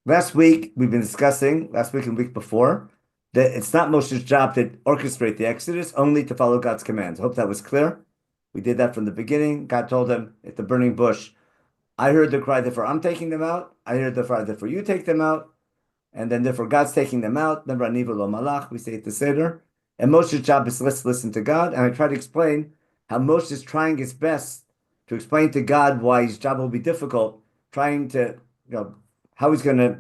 last week we've been discussing, last week and week before, that it's not Moshe's job to orchestrate the Exodus, only to follow God's commands. I hope that was clear. We did that from the beginning. God told him at the burning bush, I heard the cry, therefore I'm taking them out. I heard the cry, therefore you take them out. And then therefore God's taking them out. Remember, Aniva lo malach, we say at the Seder. And Moshe's job is let's listen to God. And I try to explain how Moshe is trying his best to explain to God why his job will be difficult, trying to, how he's going to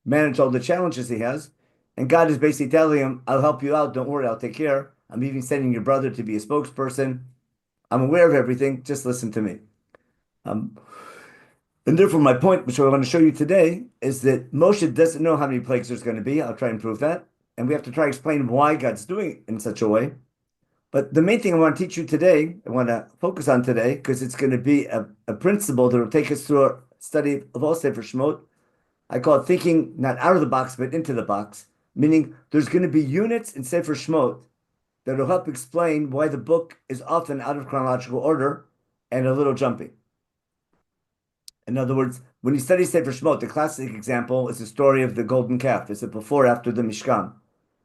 manage all the challenges he has. And God is basically telling him, I'll help you out. Don't worry, I'll take care. I'm even sending your brother to be a spokesperson. I'm aware of everything. Just listen to me. Um, and therefore, my point, which I want to show you today, is that Moshe doesn't know how many plagues there's going to be. I'll try and prove that. And we have to try to explain why God's doing it in such a way. But the main thing I want to teach you today, I want to focus on today, because it's going to be a principle that will take us through our study of all Sefer Shemot. I call it thinking not out of the box, but into the box, meaning there's going to be units in Sefer Shemot that will help explain why the book is often out of chronological order and a little jumpy. In other words, when you study Sefer Shemot, the classic example is the story of the golden calf. It's a before, after the Mishkan.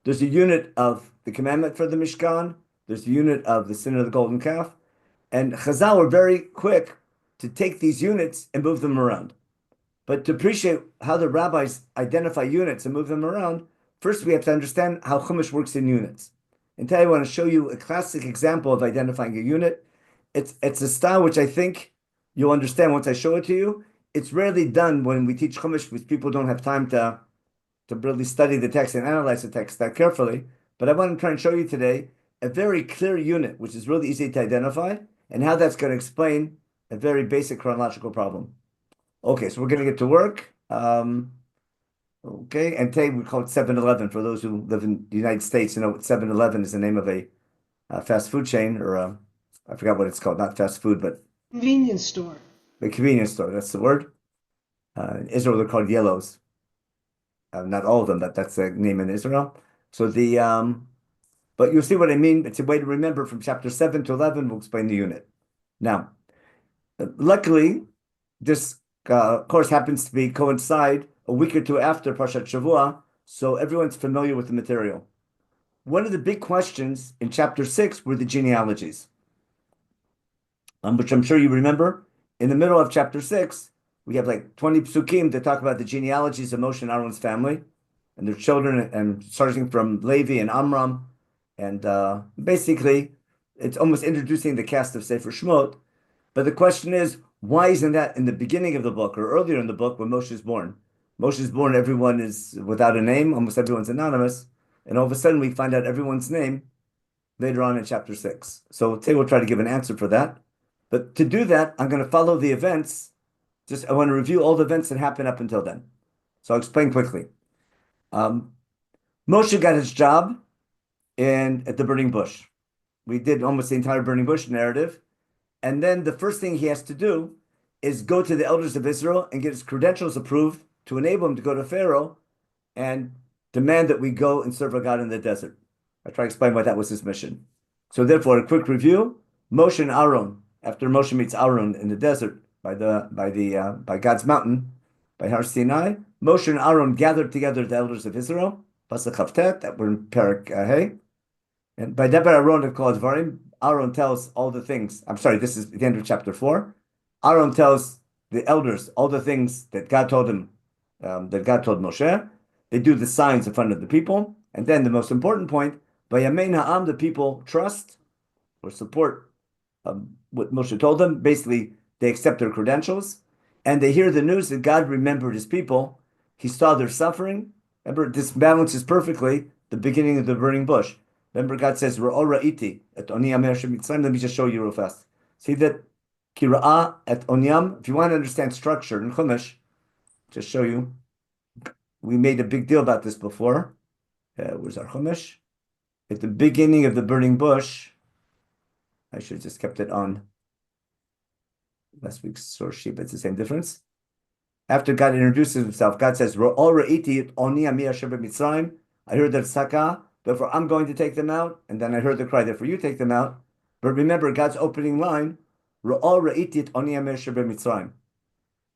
There's a unit of the commandment for the Mishkan. There's a unit of the sin of the golden calf. And Chazal were very quick to take these units and move them around. But to appreciate how the rabbis identify units and move them around, first we have to understand how Chumash works in units. And today I want to show you a classic example of identifying a unit. It's a style which I think you'll understand once I show it to you. It's rarely done when we teach Chumash because people don't have time to really study the text and analyze the text that carefully. But I want to try and show you today a very clear unit, which is really easy to identify, and how that's going to explain a very basic chronological problem. Okay, so we're going to get to work. Okay, and today we call it 7-Eleven. For those who live in the United States, you know, 7-Eleven is the name of a fast food chain, or I forgot what it's called, not fast food, but Convenience store. a convenience store. That's the word. In Israel, they're called yellows. Not all of them, but that's the name in Israel. So but you'll see what I mean. It's a way to remember from chapter 7 to 11. We'll explain the unit. Now, luckily, this course happens to be coincide a week or two after Parshat Shavua, so everyone's familiar with the material. One of the big questions in chapter 6 were the genealogies, which I'm sure you remember. In the middle of chapter 6, we have like 20 psukim that talk about the genealogies of Moshe and Aaron's family and their children, and starting from Levi and Amram. And basically, it's almost introducing the cast of Sefer Shemot. But the question is, why isn't that in the beginning of the book or earlier in the book when Moshe is born? Moshe is born, everyone is without a name, almost everyone's anonymous. And all of a sudden, we find out everyone's name later on in chapter 6. So today we'll try to give an answer for that. But to do that, I'm going to follow the events. I want to review all the events that happened up until then. So I'll explain quickly. Moshe got his job at the burning bush. We did almost the entire burning bush narrative. And then the first thing he has to do is go to the elders of Israel and get his credentials approved to enable him to go to Pharaoh and demand that we go and serve our God in the desert. I try to explain why that was his mission. So therefore, a quick review: Moshe and Aaron, after Moshe meets Aaron in the desert by God's mountain, by Har Sinai, Moshe and Aaron gathered together the elders of Israel, Pasuk Chavtet, that were in Perek Hey. And by Debar Aaron of Kol Dvarim, Aaron tells all the things. I'm sorry, this is the end of chapter 4. Aaron tells the elders all the things that God told him, that God told Moshe. They do the signs in front of the people. And then the most important point, by Yamein Ha'am, the people trust or support what Moshe told them. Basically, they accept their credentials. And they hear the news that God remembered his people. He saw their suffering. Remember, this balances perfectly the beginning of the burning bush. Remember, God says, Ra'o ra'iti et oniyam Mitzrayim. Let me just show you real fast. See that Kira'ah et oniyam. If you want to understand structure in Chumash, just show you. We made a big deal about this before. Where's our Chumash? At the beginning of the burning bush, I should have just kept it on last week's source sheet, but it's the same difference. After God introduces himself, God says, Ra'o ra'iti et oniyam Mitzrayim. I heard that Sakah. Therefore, I'm going to take them out. And then I heard the cry, therefore you take them out. But remember God's opening line, Ra'al ra'itit oni Mitzrayim.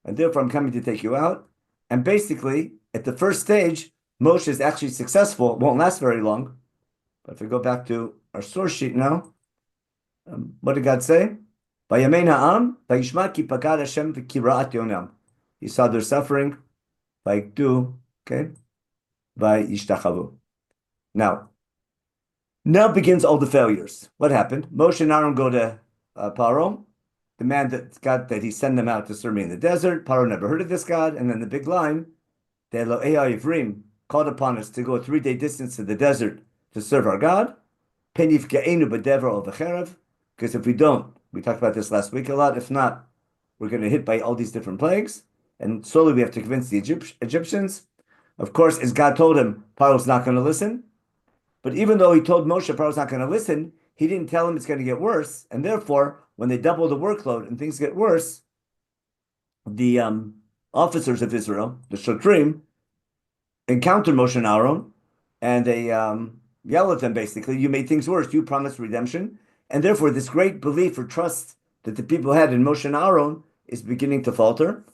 And therefore I'm coming to take you out. And basically, at the first stage, Moshe is actually successful. It won't last very long. But if we go back to our source sheet now, what did God say? Vayamein ha'am, vayishma ki pagad Hashem v'kira'at yonam. He saw their suffering, vayikdu, okay, vayishtachavu. Now begins all the failures. What happened? Moshe and Aaron go to Paro, the man that he sent them out to serve me in the desert. Paro never heard of this God. And then the big line, the Elohei Ivrim called upon us to go a 3-day distance to the desert to serve our God. Because if we don't, we talked about this last week a lot, if not, we're going to hit by all these different plagues. And slowly we have to convince the Egyptians. Of course, as God told him, Paro's not going to listen. But even though he told Moshe Paro's not going to listen, he didn't tell him it's going to get worse. And therefore, when they double the workload and things get worse, the officers of Israel, the Shotrim, encounter Moshe and Aaron, and they yell at them basically, you made things worse, you promised redemption. And therefore, this great belief or trust that the people had in Moshe and Aaron is beginning to falter.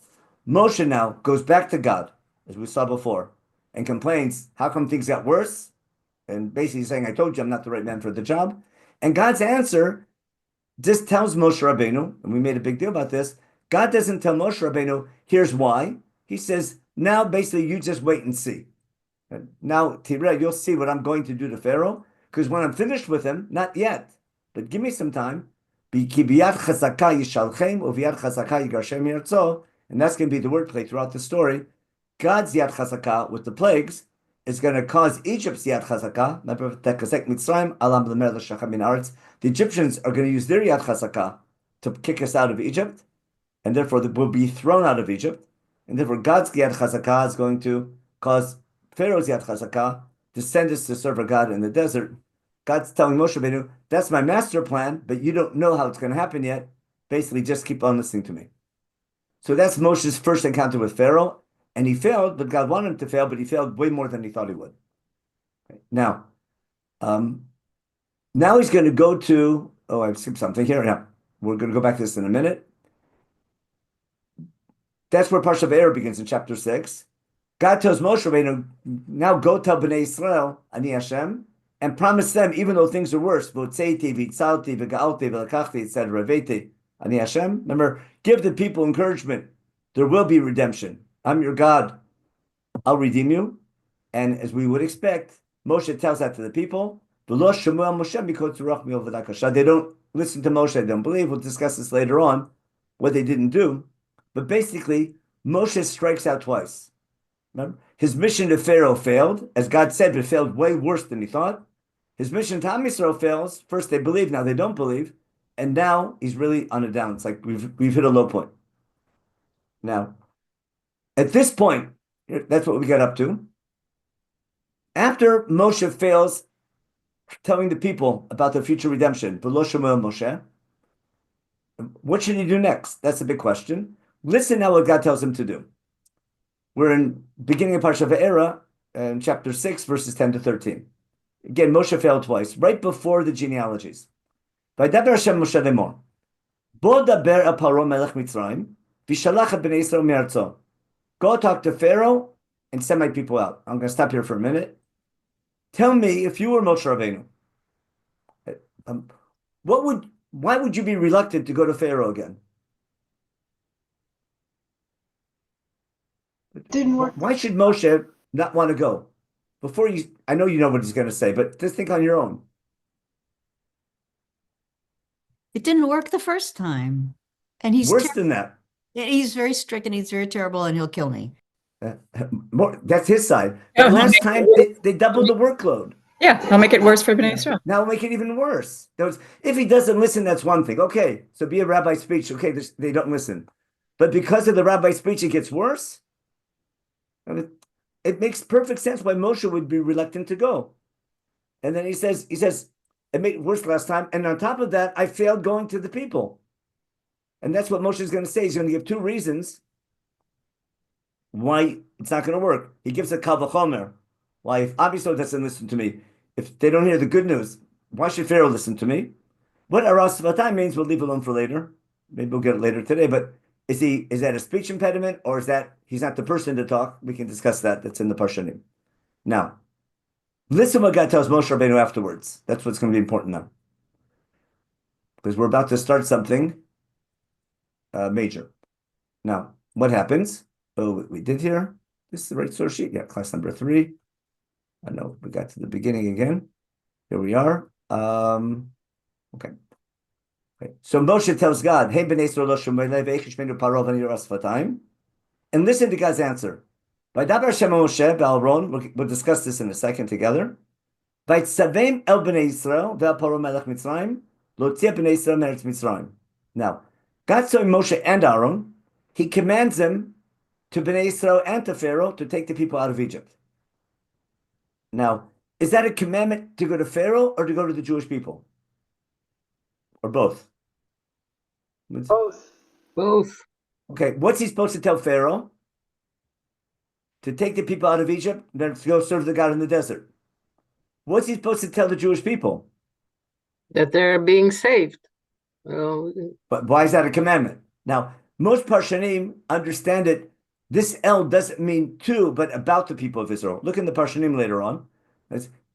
Moshe now goes back to God, as we saw before, and complains, how come things got worse? And basically saying, I told you I'm not the right man for the job. And God's answer just tells Moshe Rabbeinu, and we made a big deal about this, God doesn't tell Moshe Rabbeinu, here's why. He says, now basically you just wait and see. Now, Tireh, you'll see what I'm going to do to Pharaoh, because when I'm finished with him, not yet, but give me some time. And that's going to be the wordplay throughout the story. God's Yad Chazakah with the plagues is going to cause Egypt's Yad Chazakah. Remember, the Egyptians are going to use their Yad Chazakah to kick us out of Egypt, and therefore we'll be thrown out of Egypt. And therefore God's Yad Chazakah is going to cause Pharaoh's Yad Chazakah to send us to serve a God in the desert. God's telling Moshe Rabbeinu, that's my master plan, but you don't know how it's going to happen yet. Basically, just keep on listening to me. So that's Moshe's first encounter with Pharaoh, and he failed, but God wanted him to fail, but he failed way more than he thought he would. Okay. Now he's going to go to, I've skipped something here. Now, we're going to go back to this in a minute. That's where Parsha V'Eira begins in chapter 6. God tells Moshe Rabbeinu, now go tell Bnei Israel, Ani Hashem, and promise them, even though things are worse, V'otzeiti, v'tzalti, v'ga'alti, v'lakachti, etc., V'eiti, Ani Hashem. Remember, give the people encouragement. There will be redemption. I'm your God. I'll redeem you. And as we would expect, Moshe tells that to the people. They don't listen to Moshe. They don't believe. We'll discuss this later on, what they didn't do. But basically, Moshe strikes out twice. Remember? His mission to Pharaoh failed. As God said, it failed way worse than he thought. His mission to Am Yisrael fails. First they believe, now they don't believe. And now he's really on a down. It's like we've hit a low point. Now, at this point, that's what we got up to. After Moshe fails telling the people about their future redemption, V'lo Shomua Moshe, what should he do next? That's a big question. Listen now what God tells him to do. We're in beginning of Parsha V'Eira, in chapter 6, verses 10 to 13. Again, Moshe failed twice, right before the genealogies. V'ydaber Hashem Moshe lemor, Bo daber el Paro melech Mitzrayim, v'shalach et bnei Yisrael mi'artzo. Go talk to Pharaoh and send my people out. I'm going to stop here for a minute. Tell me, if you were Moshe Rabbeinu, why would you be reluctant to go to Pharaoh again? Didn't work. Why should Moshe not want to go? I know you know what he's going to say, but just think on your own. It didn't work the first time. And he's worse than that. He's very strict and he's very terrible and he'll kill me. That's his side. Yeah, last time they doubled the workload. Yeah, he'll make it worse for Bnei Israel. Now make it even worse. If he doesn't listen, that's one thing. Okay, so be a rabbi's speech. Okay, they don't listen. But because of the rabbi's speech, it gets worse. It makes perfect sense why Moshe would be reluctant to go. And then he says, it made it worse last time. And on top of that, I failed going to the people. And that's what Moshe is going to say. He's going to give two reasons why it's not going to work. He gives a kal v'chomer. Why, if Am Yisrael doesn't listen to me, if they don't hear the good news, why should Pharaoh listen to me? What aras v'atay means, we'll leave alone for later. Maybe we'll get it later today. But Is that a speech impediment, or is that he's not the person to talk? We can discuss that. That's in the Parshanim. Now, listen what God tells Moshe Rabbeinu afterwards. That's what's going to be important now. Because we're about to start something major. Now, what happens? Oh, we did here. This is the right source sheet. Yeah, class number 3. I know we got to the beginning again. Here we are. Okay. So Moshe tells God, "Hey, bnei Yisrael, lo shomei lev, eichish menu parov ani yoras fatayim," and listen to God's answer. Vaydaber Hashem Moshe be'Aaron. We'll discuss this in a second together. Vaytzavem el bnei Yisrael ve'el Paro melech Mitzrayim lo tzia bnei Yisrael meretz Mitzrayim. Now, God told Moshe and Aaron, He commands them to bnei Yisrael and to Pharaoh to take the people out of Egypt. Now, is that a commandment to go to Pharaoh or to go to the Jewish people? Or both? Both. Okay, what's he supposed to tell Pharaoh? To take the people out of Egypt, then to go serve the God in the desert. What's he supposed to tell the Jewish people? That they're being saved. Well, But why is that a commandment? Now, most Parshanim understand it. This El doesn't mean to, but about the people of Israel. Look in the Parshanim later on.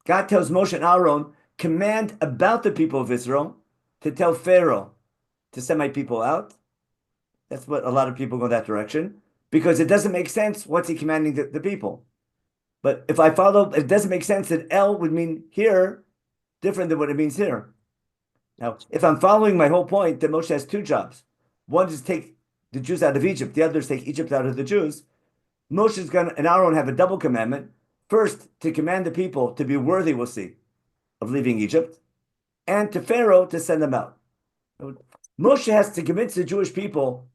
God tells Moshe and Aaron, command about the people of Israel to tell Pharaoh to send my people out. That's what a lot of people go that direction. Because it doesn't make sense. What's he commanding the people? But if I follow, it doesn't make sense that El would mean here different than what it means here. Now, if I'm following my whole point, that Moshe has 2 jobs. One is to take the Jews out of Egypt. The other is take Egypt out of the Jews. Moshe's going to, and Aaron have a double commandment. First, to command the people to be worthy, we'll see, of leaving Egypt. And to Pharaoh to send them out. Moshe has to convince the Jewish people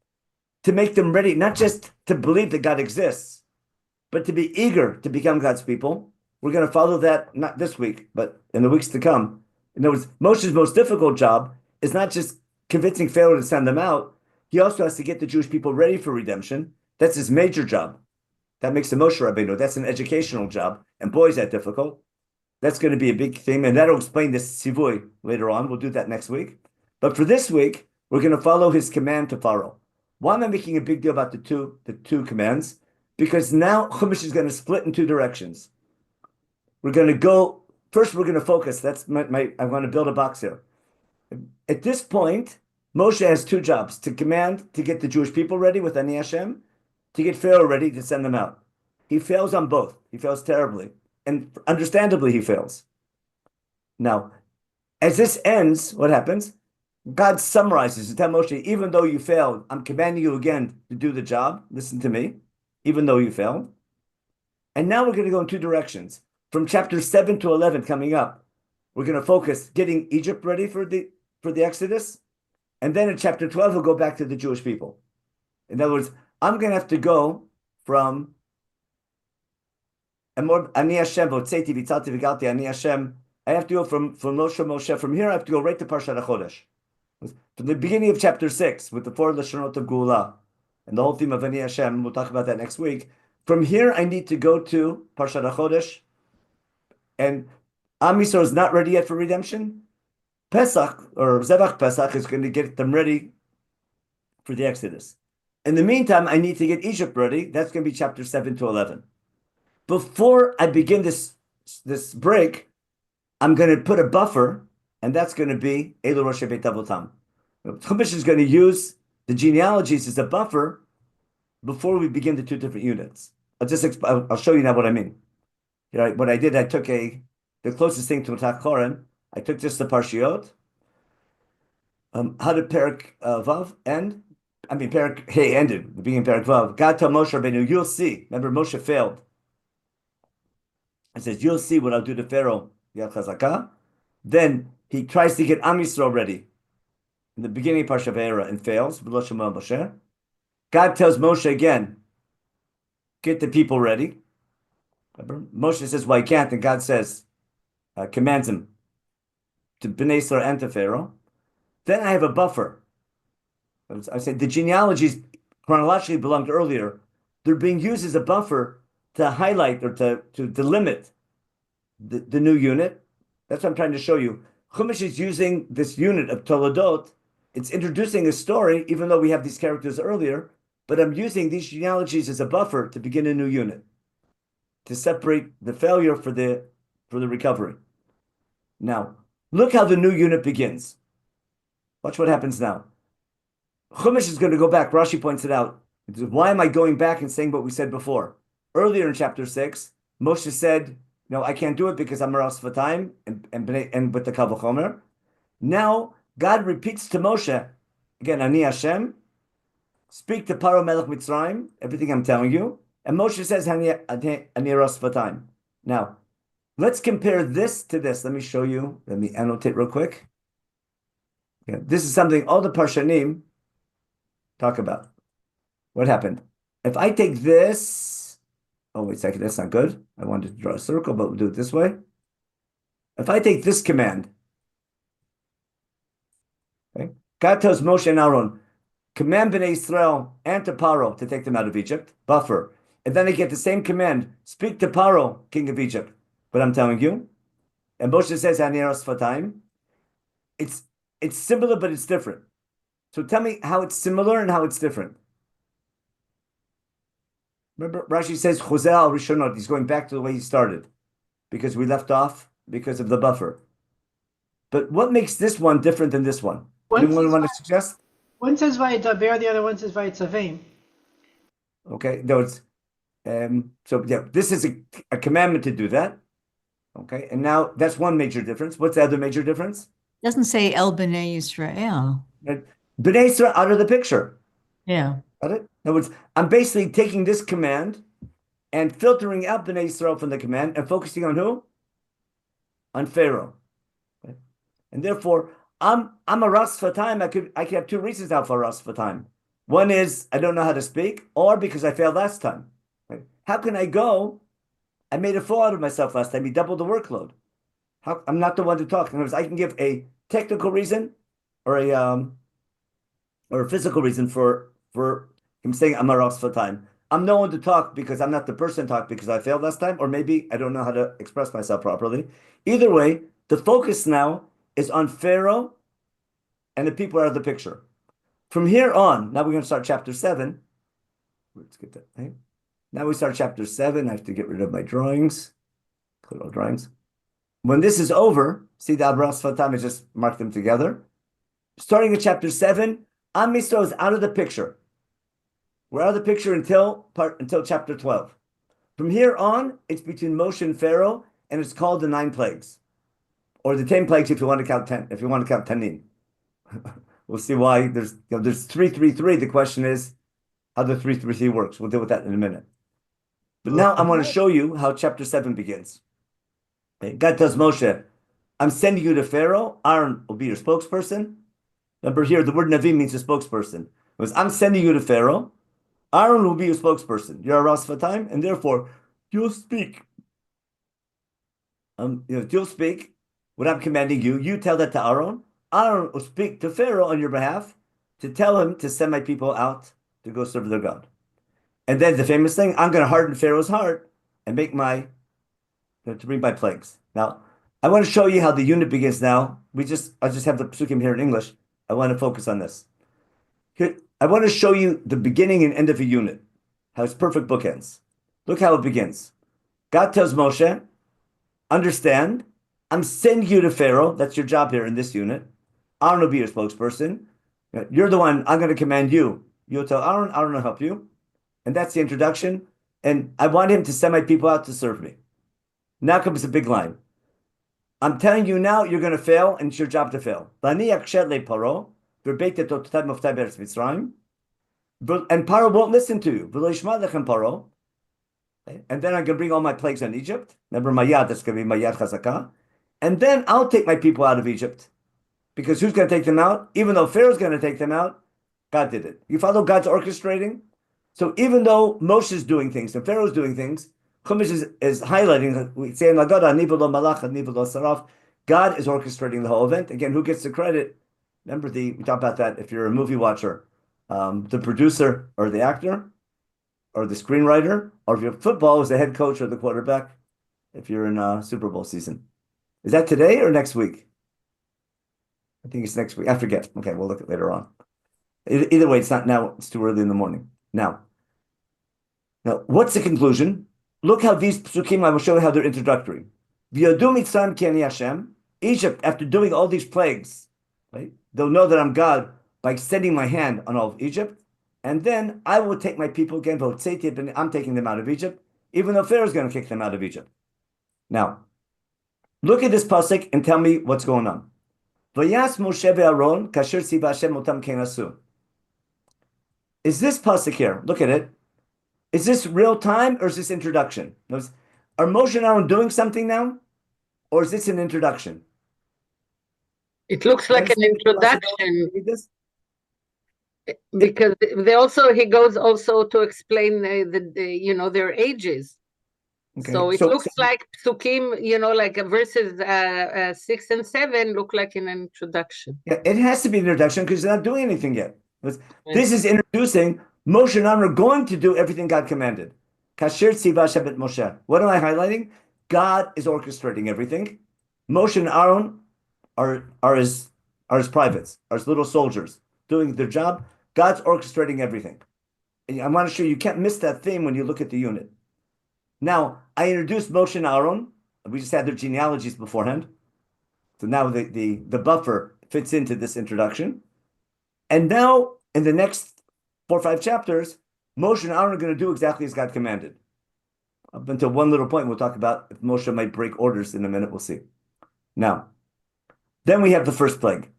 to make them ready, not just to believe that God exists, but to be eager to become God's people. We're going to follow that, not this week, but in the weeks to come. In other words, Moshe's most difficult job is not just convincing Pharaoh to send them out. He also has to get the Jewish people ready for redemption. That's his major job. That makes the Moshe Rabbeinu. That's an educational job. And boy, is that difficult. That's going to be a big theme. And that'll explain this Sivui later on. We'll do that next week. But for this week, we're going to follow his command to Pharaoh. Why am I making a big deal about the two commands? Because now Chumash is going to split in 2 directions. We're going to go, first we're going to focus. That's I want to build a box here. At this point, Moshe has 2 jobs: to command to get the Jewish people ready with Ani Hashem, to get Pharaoh ready to send them out. He fails on both. He fails terribly. And understandably, he fails. Now, as this ends, what happens? God summarizes to tell Moshe, even though you failed, I'm commanding you again to do the job. Listen to me, even though you failed. And now we're going to go in 2 directions. From chapter 7 to 11 coming up, we're going to focus getting Egypt ready for the Exodus. And then in chapter 12, we'll go back to the Jewish people. In other words, I'm going to have to go from Ani Hashem, Ani Hashem. I have to go from Moshe. From here, I have to go right to Parshat HaChodesh. From the beginning of chapter 6, with the 4 Lashonot of Geula, and the whole theme of Ani Hashem, we'll talk about that next week. From here, I need to go to Parshat HaChodesh, and Am Yisrael is not ready yet for redemption. Pesach, or Zevach Pesach, is going to get them ready for the Exodus. In the meantime, I need to get Egypt ready. That's going to be chapter 7 to 11. Before I begin this break, I'm going to put a buffer, and that's going to be Elu Rosh Beit Avotam. Chumash is going to use the genealogies as a buffer before we begin the 2 different units. I'll show you now what I mean. What I did, I took the closest thing to Matach Koren. I took just the Parshiot. How did Perak Vav end? Perak Hey ended, the beginning of Perak Vav. God told Moshe Rabbeinu, you'll see. Remember, Moshe failed. He says, you'll see what I'll do to Pharaoh, Yad Chazakah. Then he tries to get Am Yisrael ready in the beginning of Parshat Vayera and fails. God tells Moshe again, get the people ready. Moshe says, well, he can't. And God says, commands him to Bnei Yisrael and to Pharaoh. Then I have a buffer. I said the genealogies chronologically belonged earlier. They're being used as a buffer to highlight or to delimit the new unit. That's what I'm trying to show you. Chumash is using this unit of Toledot it's introducing a story, even though we have these characters earlier, but I'm using these genealogies as a buffer to begin a new unit, to separate the failure for the recovery. Now, look how the new unit begins. Watch what happens now. Chumash is going to go back. Rashi points it out. Why am I going back and saying what we said before? Earlier in chapter 6, Moshe said, no, I can't do it because I'm Maras Vatayim and with the Kal V'chomer. Now, God repeats to Moshe, again, Ani Hashem, speak to Paro Melech Mitzrayim, everything I'm telling you. And Moshe says, Ani Ras Vatayim. Now, let's compare this to this. Let me show you. Let me annotate real quick. Yeah, this is something all the Parshanim talk about. What happened? If I take this, oh, wait a second, that's not good. I wanted to draw a circle, but we'll do it this way. If I take this command, okay, God tells Moshe and Aaron, command Bnei Israel and to Paro to take them out of Egypt, buffer. And then I get the same command, speak to Paro, king of Egypt, what I'm telling you. And Moshe says, Aniras Fatayim. It's similar, but it's different. So tell me how it's similar and how it's different. Remember, Rashi says, Choseh al Rishonot, he's going back to the way he started, because we left off because of the buffer. But what makes this one different than this one? Anyone want to suggest? One says Vayidaber, the other one says Vayitzavim. Okay, those. So yeah, this is a commandment to do that. Okay, and now that's one major difference. What's the other major difference? Doesn't say El Bnei Yisrael. Bnei Israel out of the picture. Yeah. Got it? In other words, I'm basically taking this command and filtering out Bnei Israel from the command and focusing on who? On Pharaoh. Okay? And therefore, I'm a Ras Fatayim. I could have two reasons now for Ras Fatayim. One is I don't know how to speak, or because I failed last time. Right? How can I go? I made a fool out of myself last time. He doubled the workload. I'm not the one to talk. In other words, I can give a technical reason or a physical reason for him saying I'm a Ras Fatayim. I'm no one to talk because I'm not the person to talk because I failed last time, or maybe I don't know how to express myself properly. Either way, the focus now is on Pharaoh and the people out of the picture. From here on, now we're going to start chapter 7. Let's get that. Right? Now we start chapter 7. I have to get rid of my drawings. Clear all drawings. When this is over, see the Ras Fatayim, I just mark them together. Starting at chapter 7, Am Yisrael is out of the picture. We're out of the picture until chapter 12. From here on, it's between Moshe and Pharaoh, and it's called the 9 plagues. Or the 10 plagues if you want to count 10, if you want to count 10. We'll see why there's 333. The question is how the 333 works. We'll deal with that in a minute. But now I want to show you how chapter 7 begins. Okay. God tells Moshe, I'm sending you to Pharaoh. Aaron will be your spokesperson. Remember here, the word Navi means a spokesperson. Because I'm sending you to Pharaoh. Aaron will be your spokesperson. You're a Ras Fatayim, and therefore you'll speak. You'll speak what I'm commanding you. You tell that to Aaron. Aaron will speak to Pharaoh on your behalf to tell him to send my people out to go serve their God. And then the famous thing, I'm going to harden Pharaoh's heart and make to bring my plagues. Now, I want to show you how the unit begins now. I just have the psukim here in English. I want to focus on this. Here, I want to show you the beginning and end of a unit, how its perfect bookends. Look how it begins. God tells Moshe, understand, I'm sending you to Pharaoh. That's your job here in this unit. Aaron will be your spokesperson. You're the one, I'm going to command you. You'll tell Aaron, Aaron will help you. And that's the introduction. And I want him to send my people out to serve me. Now comes the big line. I'm telling you now, you're going to fail, and it's your job to fail. And Paro won't listen to you. And then I'm going to bring all my plagues on Egypt. Remember, Mayad, that's going to be Mayad Chazakah. And then I'll take my people out of Egypt. Because who's going to take them out? Even though Pharaoh's going to take them out, God did it. You follow God's orchestrating? So even though Moshe's doing things and Pharaoh's doing things, Chumash is highlighting, we say, God is orchestrating the whole event. Again, who gets the credit? Remember, we talked about that if you're a movie watcher. The producer or the actor or the screenwriter, or if you're football, is the head coach or the quarterback if you're in Super Bowl season. Is that today or next week? I think it's next week. I forget. Okay, we'll look at it later on. Either way, it's not now. It's too early in the morning. Now, what's the conclusion? Look how these psukim, I will show you how they're introductory. V'yodu Mitzrayim ki ani Hashem. Egypt, after doing all these plagues, right? They'll know that I'm God by extending my hand on all of Egypt. And then I will take my people again, I'm taking them out of Egypt, even though Pharaoh's going to kick them out of Egypt. Now, look at this pasuk and tell me what's going on. Vayas Moshe ve'Aaron kasher tziva Hashem otam ken asu. Is this pasuk here? Look at it. Is this real time or is this introduction? Are Moshe and Aaron doing something now, or is this an introduction? It looks like an introduction because he goes also to explain their ages. Okay. So it looks like psukim, like verses 6 and 7 look like an introduction. Yeah, it has to be an introduction because they're not doing anything yet. This is introducing Moshe and Aaron are going to do everything God commanded. Kasher tziva Hashem et Moshe. What am I highlighting? God is orchestrating everything. Moshe and Aaron are his privates, are his little soldiers doing their job. God's orchestrating everything. And I want to show you can't miss that theme when you look at the unit. Now, I introduced Moshe and Aaron. We just had their genealogies beforehand. So now the buffer fits into this introduction. And now, in the next 4 or 5 chapters, Moshe and Aaron are going to do exactly as God commanded. Up until one little point, we'll talk about if Moshe might break orders in a minute, we'll see. Now, then we have the first plague.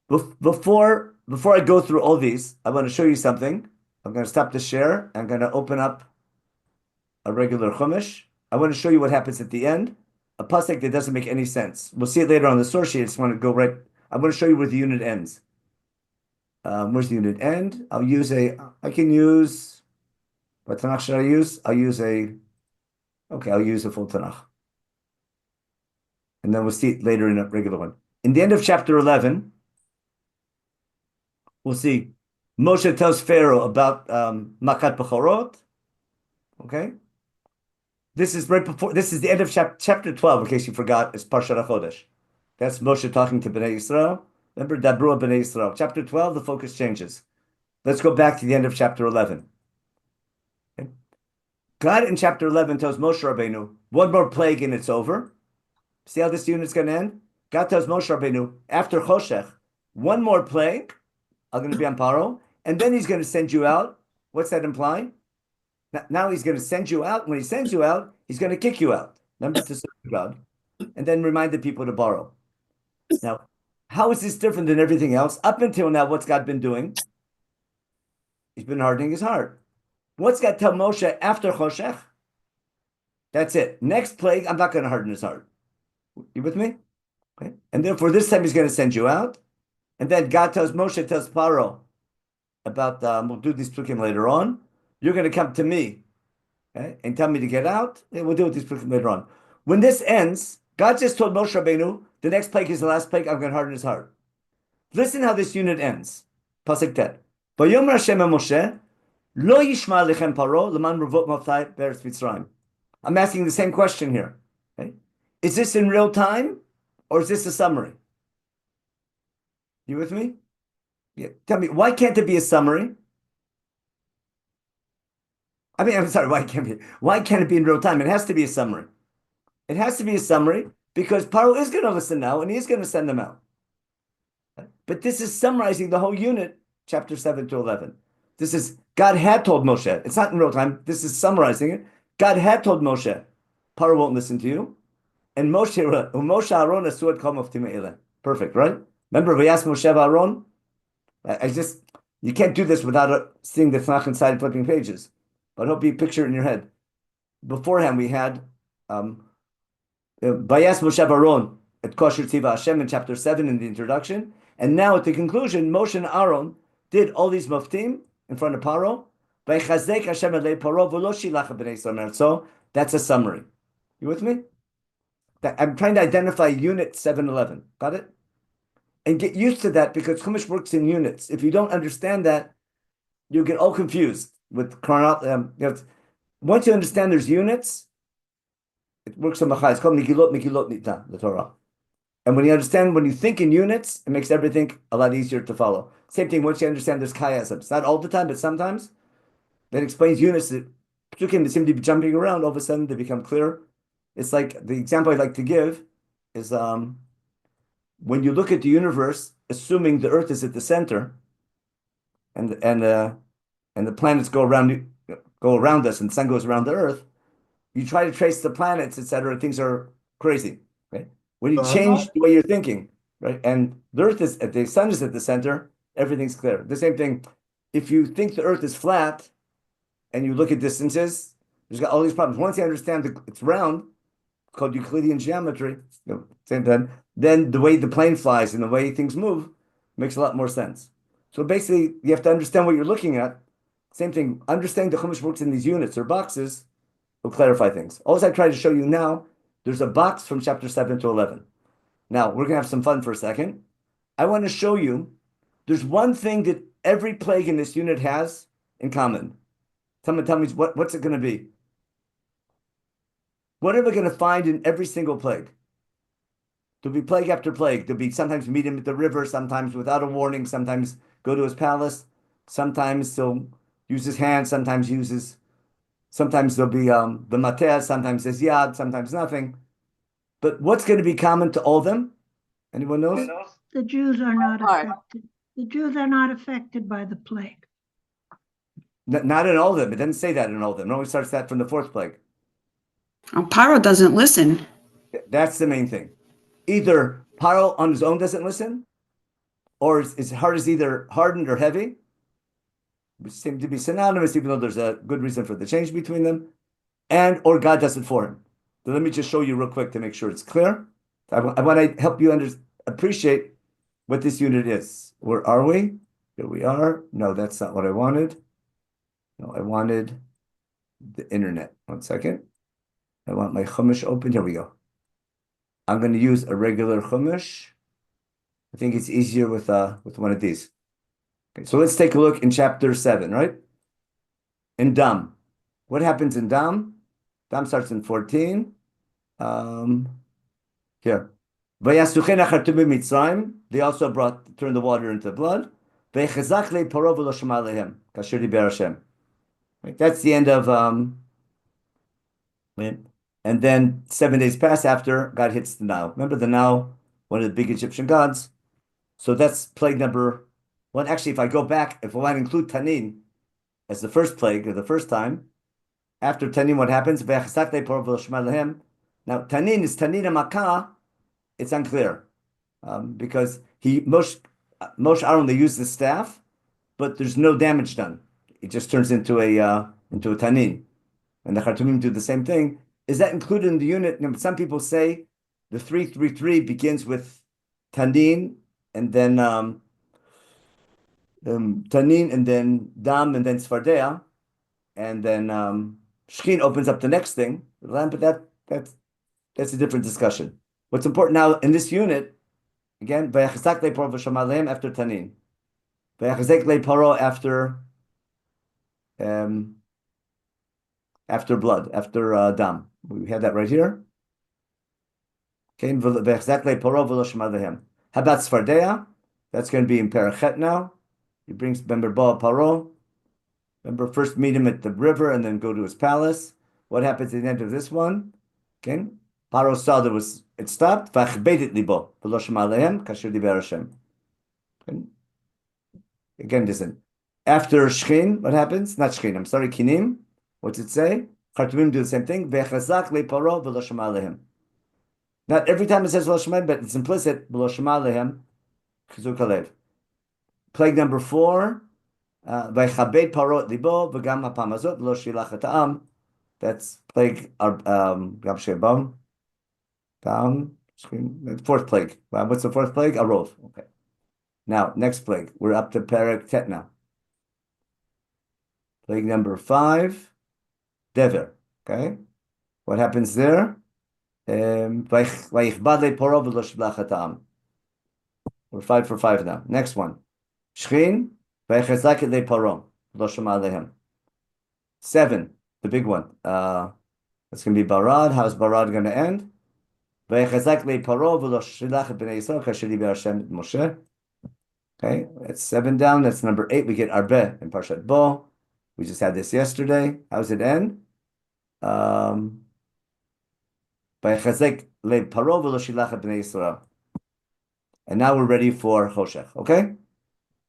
Before I go through all these, I want to show you something. I'm going to stop the share. I'm going to open up a regular Chumash. I want to show you what happens at the end. A pasuk that doesn't make any sense. We'll see it later on the source sheet. I just want to go right. I want to show you where the unit ends. Where's the unit end? What Tanakh should I use? I'll use a full Tanakh. And then we'll see it later in a regular one. In the end of chapter 11, we'll see Moshe tells Pharaoh about Makat Bechorot. Okay? This is the end of chapter 12, in case you forgot. It's Parshat HaChodesh. That's Moshe talking to Bnei Yisrael. Remember, Dabru Bnei Yisrael. Chapter 12, the focus changes. Let's go back to the end of chapter 11. Okay. God in chapter 11 tells Moshe Rabbeinu, one more plague and it's over. See how this unit's going to end? God tells Moshe Rabbeinu, after Choshech, one more plague, I'm going to be on Paro, and then he's going to send you out. What's that imply? Now he's going to send you out. When he sends you out, he's going to kick you out. Remember to serve God, and then remind the people to borrow. Now, how is this different than everything else? Up until now, what's God been doing? He's been hardening his heart. What's God tell Moshe after Choshech? That's it. Next plague, I'm not going to harden his heart. You with me? Okay. And therefore, this time he's going to send you out. And then God tells Paro about, we'll do these psukim later on. You're going to come to me, okay, and tell me to get out. And we'll deal with these psukim later on. When this ends, God just told Moshe Rabbeinu, the next plague is the last plague, I'm going to harden his heart. Listen how this unit ends. Pasuk Tet. Vayomer Hashem Moshe, lo yishma lechem Paro, leman revot mavtai be'eretz Mitzrayim. I'm asking the same question here. Okay? Is this in real time, or is this a summary? You with me? Yeah. Tell me, why can't it be a summary? I'm sorry, why can't it be in real time? It has to be a summary. It has to be a summary because Paro is going to listen now and he's going to send them out. But this is summarizing the whole unit, chapter 7 to 11. This is, God had told Moshe. It's not in real time. This is summarizing it. God had told Moshe, Paro won't listen to you. And Moshe Aaron Asuad Kol Moftim Eileh. Perfect, right? Remember, Vayas Moshe Aaron? You can't do this without seeing the Tanakh inside and flipping pages. But I hope you picture it in your head. Beforehand, we had Vayas Moshe Aaron at Kosher Tziva Hashem in chapter 7 in the introduction. And now at the conclusion, Moshe and Aaron did all these muftim in front of Paro. So that's a summary. You with me? I'm trying to identify unit 711. Got it? And get used to that because Chumash works in units. If you don't understand that, you get all confused with chronology. Once you understand there's units, it works on Machai. It's called Megillot Nita, the Torah. And when you think in units, it makes everything a lot easier to follow. Same thing, once you understand there's chiasms, not all the time, but sometimes, that explains units that psukim that seem to be jumping around, all of a sudden they become clear. It's like the example I'd like to give is when you look at the universe, assuming the Earth is at the center, and the planets go around us, and the sun goes around the Earth, you try to trace the planets, etc. Things are crazy, right? When you change the way you're thinking, right, and the sun is at the center, everything's clear. The same thing, if you think the Earth is flat, and you look at distances, there's got all these problems. Once you understand it's round, called Euclidean geometry, same time, then the way the plane flies and the way things move makes a lot more sense. So basically, you have to understand what you're looking at. Same thing, understanding the Chumash works in these units or boxes will clarify things. Also, I try to show you now, there's a box from chapter 7 to 11. Now, we're going to have some fun for a second. I want to show you, there's one thing that every plague in this unit has in common. Someone tell me what's it going to be? What are we going to find in every single plague? There'll be plague after plague. There'll be sometimes meet him at the river, sometimes without a warning, sometimes go to his palace, sometimes he'll use his hand, sometimes there'll be the mateh, sometimes there's yad, sometimes nothing. But what's going to be common to all of them? Anyone knows? The Jews are not affected. The Jews are not affected by the plague. Not in all of them. It doesn't say that in all of them. It only starts that from the fourth plague. Oh, Paro doesn't listen. That's the main thing. Either Paro on his own doesn't listen, or his heart is either hardened or heavy, which seem to be synonymous, even though there's a good reason for the change between them, or God does it for him. So let me just show you real quick to make sure it's clear. I want to help you appreciate what this unit is. Where are we? Here we are. No, that's not what I wanted. No, I wanted the internet. 1 second. I want my Chumash open. Here we go. I'm going to use a regular Chumash. I think it's easier with one of these. Okay, so let's take a look in chapter 7, right? In Dam. What happens in Dam? Dam starts in 14. Here. They also turned the water into blood. Right? That's the end of and then 7 days pass after God hits the Nile. Remember the Nile, one of the big Egyptian gods? So that's plague number 1. Actually, if I go back, if I want to include Tanin as the first plague, or the first time, after Tanin, what happens? Now, Tanin is Tanin Makah. It's unclear because Moshe Aaron, they use the staff, but there's no damage done. It just turns into a Tanin. And the Khartoumim do the same thing. Is that included in the unit? You know, some people say the 333 begins with Tanin, and then Tanin, and then Dam, and then Sfardea, and then Shechin opens up the next thing. But that's a different discussion. What's important now in this unit, again, Vayachazak le paro v'shamaleim after Tanin, Vayachazek le paro after blood, after Dam. We have that right here. Okay, Vayachazak le paro v'shamaleim. How about Sfardea? That's going to be in Parachet now. He brings Baal Paro. Remember, first meet him at the river and then go to his palace. What happens at the end of this one? Okay, Paro saw it stopped. V'achbedit libo v'lo shema alehem kasher diber Hashem. Again, listen. After Shechin, what happens? Not Shechin, I'm sorry, Kinim. What's it say? Khartoumim do the same thing. V'chazak le Paro v'lo shema alehem. Not every time it says v'lo shema, but it's implicit. V'lo shema alehem chizuk halev. Plague number 4. V'chabed Paro libo v'gam hapam hazot v'lo shilach ha'am. That's plague Gam Shebam. Down. Fourth plague. What's the fourth plague? Arov. Okay. Now, next plague. We're up to Perek Tet now. Plague number 5. Dever. Okay. What happens there? We're 5 for 5 now. Next one. Shechin. 7. The big one. That's going to be Barad. How's Barad going to end? ויחזק לפרעה ולא שלח את בני ישראל כאשר דיבר השם את משה. Okay, that's 7 down. That's number 8. We get Arbe in Parshat Bo. We just had this yesterday. How does it end? ויחזק לפרעה ולא שלח את בני ישראל. And now we're ready for Choshech, okay?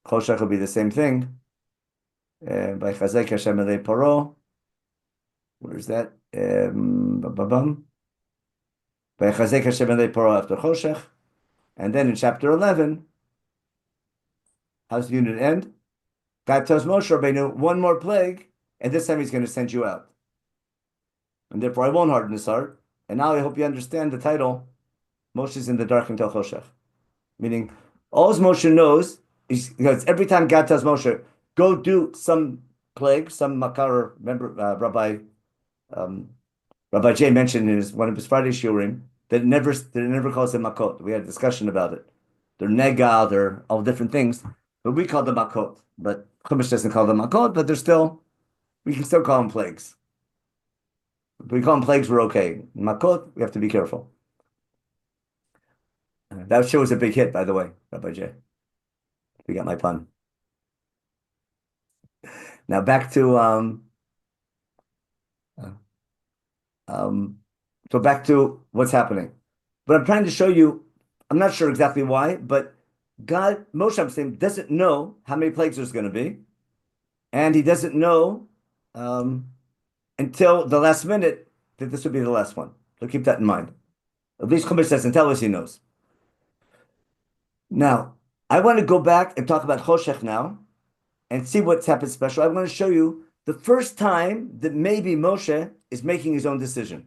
Choshech will be the same thing. ויחזק השם אלי פרעה. Where's that? ויחזק השם אלי פרעה after Choshech. And then in chapter 11, how's the unit end? God tells Moshe Rabbeinu, one more plague, and this time he's going to send you out. And therefore I won't harden his heart. And now I hope you understand the title, Moshe's in the dark until Choshech. Meaning, all Moshe knows is, because every time God tells Moshe, go do some plague, some makar, remember Rabbi J mentioned in one of his Friday shiurim that it never calls them makot. We had a discussion about it. They're nega, they're all different things, but we call them makot. But Chumash doesn't call them makot, but we can still call them plagues. If we call them plagues, we're okay. Makot, we have to be careful. That show was a big hit, by the way, Rabbi J. You got my pun. Now back to so back to what's happening. But I'm trying to show you, I'm not sure exactly why, but God, Moshe, I'm saying, doesn't know how many plagues there's going to be. And he doesn't know until the last minute that this would be the last one. So keep that in mind. At least Chumash doesn't tell us he knows. Now, I want to go back and talk about Choshech now and see what's happened special. I want to show you the first time that maybe Moshe is making his own decision.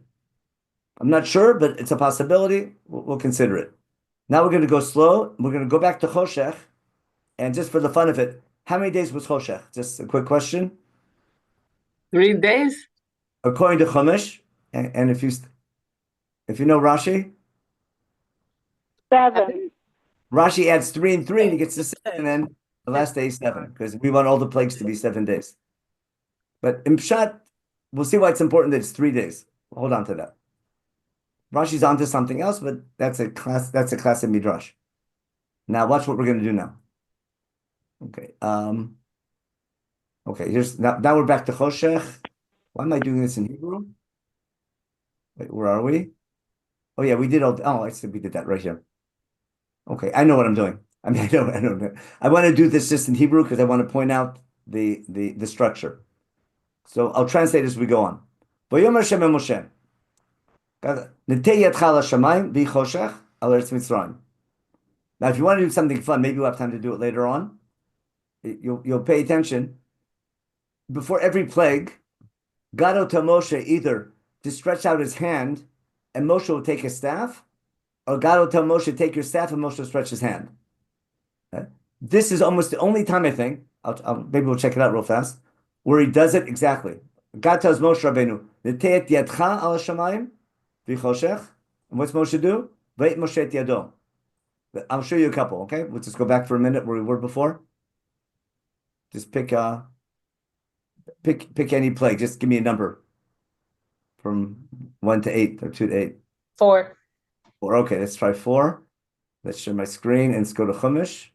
I'm not sure, but it's a possibility. We'll consider it. Now we're going to go slow. We're going to go back to Choshech. And just for the fun of it, how many days was Choshech? Just a quick question. 3 days? According to Chumash, and if you know Rashi, 7. Rashi adds 3 and 3 and he gets to 7, and then the last day is 7, because we want all the plagues to be 7 days. But in Pshat, we'll see why it's important that it's 3 days. Hold on to that. Rashi's onto something else, but that's a class in Midrash. Now watch what we're going to do now. Okay. Okay, now we're back to Choshech. Why am I doing this in Hebrew? Wait, where are we? Oh yeah, we did I said we did that right here. Okay, I know what I'm doing. I mean, I know. I want to do this just in Hebrew because I want to point out the structure. So I'll translate as we go on. Vayomer Hashem el Moshe. Netei yadcha al hashamayim v'choshech al eretz Mitzrayim. Now, if you want to do something fun, maybe we'll have time to do it later on. You'll pay attention. Before every plague, God will tell Moshe either to stretch out his hand and Moshe will take his staff, or God will tell Moshe, take your staff, and Moshe will stretch his hand. Okay? This is almost the only time, I think, maybe we'll check it out real fast, where he does it exactly. God tells Moshe Rabbeinu, Netei et yadcha al hashamayim v'choshech. And what's Moshe do? V'et Moshe et yado. I'll show you a couple, okay? Let's just go back for a minute where we were before. Just pick any plague. Just give me a number from 1 to 8 or 2 to 8. 4. 4. Okay, let's try 4. Let's share my screen and let's go to Chumash.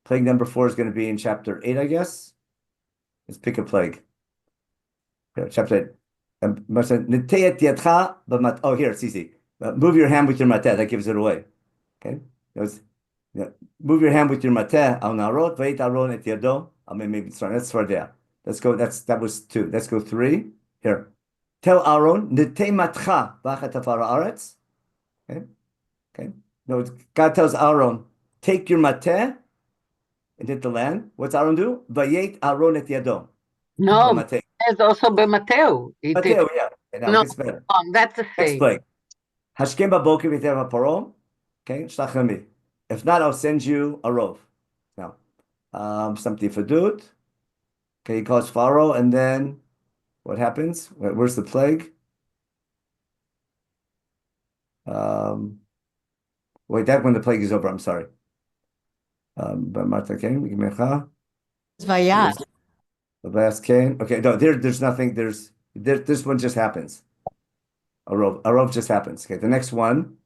Plague number 4 is going to be in chapter 8, I guess. Let's pick a plague. Yeah, chapter 8. Oh, here, it's easy. Move your hand with your mateh. That gives it away. Okay? Move your hand with your mateh. Al narot veit aron et yado. Maybe sorry. That's for there. Let's go. That was 2. Let's go 3. Here. Tell Aaron netei matcha v'achat afar haaretz. Okay. Okay. No, God tells Aaron, take your mateh and hit the land. What's Aaron do? Vayet Aaron et yado. No, there's also Mateo. Mateo, yeah. Okay, now it gets better. That's the Next same. plague. Hashkem b'boker v'tev ha'paro. Okay, shlach lemi. If not, I'll send you a rov. Now, some tifadut. Okay, he calls Pharaoh, and then what happens? Where's the plague? Wait, that when the plague is over, I'm sorry. But Martha came. Vayat. The last came. Okay, no, there's nothing. This one just happens. A rov just happens. Okay, the next one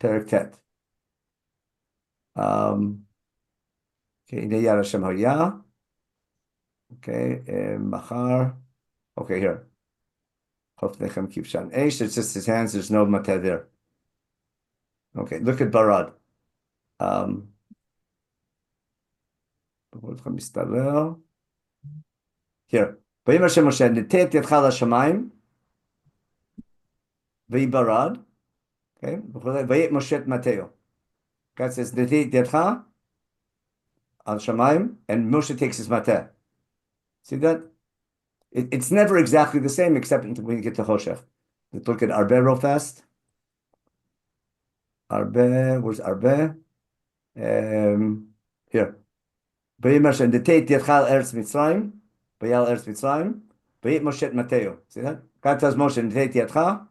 Perek Tet. Okay, Neyar Hashem Haya. Okay, Machar. Okay, here. Hofnechem Kivshan Eish. It's just his hands. There's no mateh there. Okay, look at Barad. Here. Vayim Hashem Moshe, Nitet Yadcha LaShamayim, V'yi Barad. Okay, Vayit Moshe Mateo. God says, Nitet Yadcha Al-Shamayim, and Moshe takes his mateh. See that? It's never exactly the same, except when you get to Choshech. Let's look at Arbe real fast. Arbe, where's Arbe? Here. Vayim Hashem, Nitet Yadcha Eretz Mitzrayim, Vayal Eretz Mitzrayim, Vayit Moshe Mateo. See that? God tells Moshe, Nitet Yadcha,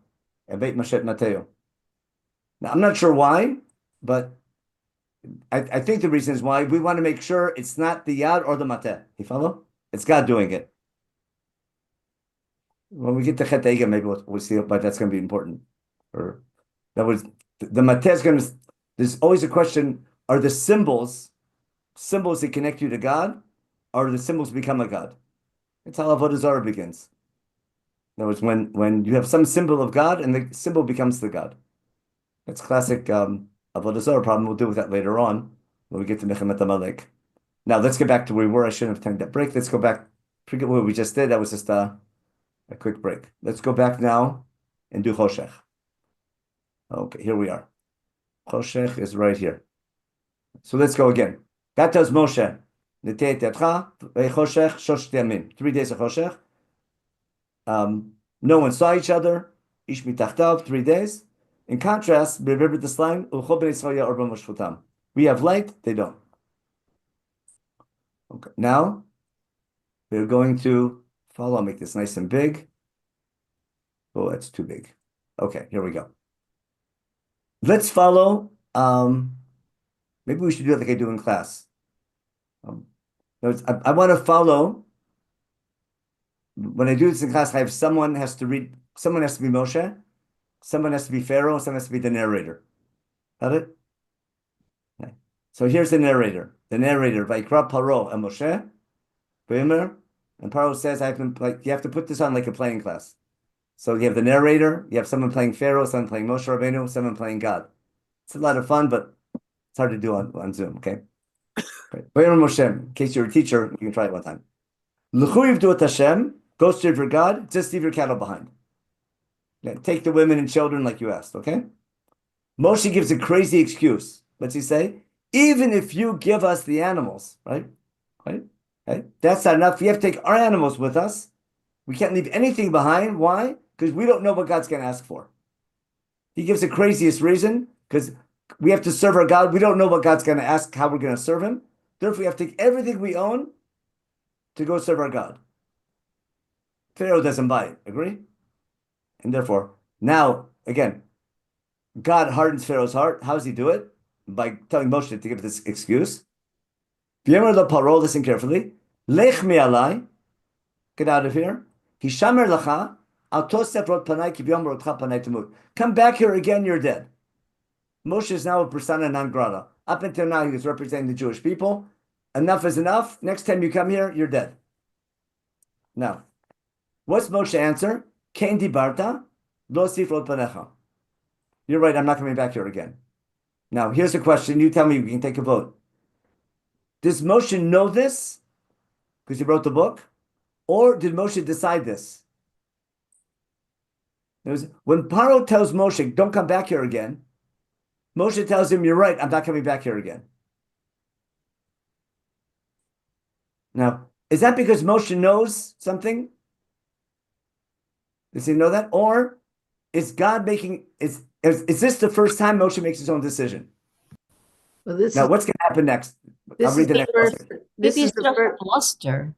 and Vayit Moshe Mateo. Now, I'm not sure why, but I think the reason is why we want to make sure it's not the Yad or the Mateh. You follow? It's God doing it. When we get to Chet Eiga, maybe we'll see, but that's going to be important. Or that was the Mateh is going to. There's always a question: are the symbols that connect you to God, or the symbols become a God? That's how Avodah Zarah begins. In other words, when you have some symbol of God and the symbol becomes the God. That's classic Avodah Zarah problem. We'll deal with that later on when we get to Mechamet Amalek. Now let's get back to where we were. I shouldn't have taken that break. Let's go back. Forget what we just did. That was just a quick break. Let's go back now and do Choshech. Okay, here we are. Choshech is right here. So let's go again. God tells Moshe, Nitei Tetcha, Choshech, Shosh Yamim. 3 days of Choshech. No one saw each other. Ish mitachtav, 3 days. In contrast, remember this line, we have light, they don't. Okay, now we're going to follow. I'll make this nice and big. Oh, that's too big. Okay, here we go. Let's follow. Maybe we should do it like I do in class. I want to follow. When I do this in class, I have someone has to read. Someone has to be Moshe. Someone has to be Pharaoh. Someone has to be the narrator. Got it? Okay. So here's the narrator. The narrator, Vayikra Paro and Moshe, Vaymer, and Paro says, you have to put this on like a playing class. So you have the narrator, you have someone playing Pharaoh, someone playing Moshe Rabbeinu, someone playing God. It's a lot of fun, but it's hard to do on Zoom, okay? Vaymer Moshe, in case you're a teacher, you can try it one time. L'chuyiv duot Hashem, go serve your God, just leave your cattle behind. Okay, take the women and children like you asked, okay? Moshe gives a crazy excuse. What's he say? Even if you give us the animals, right? That's not enough. We have to take our animals with us. We can't leave anything behind. Why? Because we don't know what God's going to ask for. He gives the craziest reason, because we have to serve our God. We don't know what God's going to ask, how we're going to serve him. Therefore, we have to take everything we own to go serve our God. Pharaoh doesn't buy it. Agree? And therefore, now, again, God hardens Pharaoh's heart. How does he do it? By telling Moshe to give this excuse. Paro, listen carefully. Lech mi alai, get out of here. Hishamer lacha, al tosefrot panai kibyom rotcha panai temut. Come back here again, you're dead. Moshe is now a persona non grata. Up until now, he was representing the Jewish people. Enough is enough. Next time you come here, you're dead. Now, what's Moshe's answer? Kain dibarta, lo sifrot panecha. You're right, I'm not coming back here again. Now, here's a question. You tell me, we can take a vote. Does Moshe know this because he wrote the book? Or did Moshe decide this? When Paro tells Moshe, don't come back here again, Moshe tells him, you're right, I'm not coming back here again. Now, is that because Moshe knows something? Does he know that? Or is God making, is this the first time Moshe makes his own decision? Well, this Now, is, what's going to happen next? This I'll read is the the next first. passage. This maybe is it's the just first. bluster.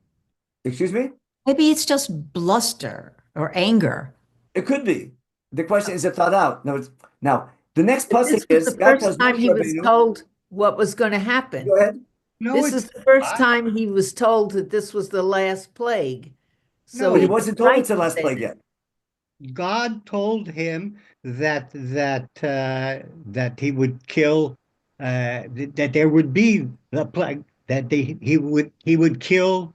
Excuse me? Maybe it's just bluster or anger. It could be. The question is, it thought out? No, now, the next But passage this was is, the God first tells time Moshe he was Rabbeinu, told what was going to happen. go ahead. No, This it's is the first not. time he was told that this was the last plague. So No, But he he's wasn't told right it's the to last say plague that. yet. God told him that he would kill, that there would be the plague, that he would kill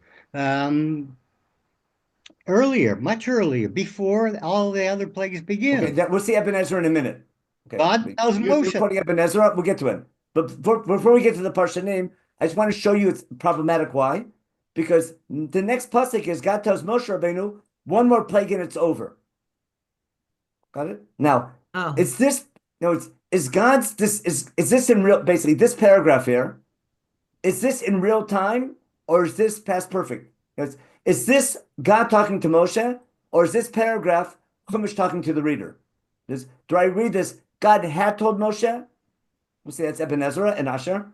earlier, much earlier, before all the other plagues Okay, begin. we'll see Ebenezer in a minute. Okay, God tells you're Moshe. quoting Ebenezer. We'll get to him. But before we get to the Parsha name, I just want to show you it's problematic. Why? Because the next pasuk is God tells Moshe Rabbeinu one more plague and it's over. Got it? Now, Oh, is this is God's is this in real basically this paragraph here? Is this in real time or is this past perfect? Is this God talking to Moshe or is this paragraph Chumash talking to the reader? Do I read this? God had told Moshe. We'll say that's Ebenezer and Asher,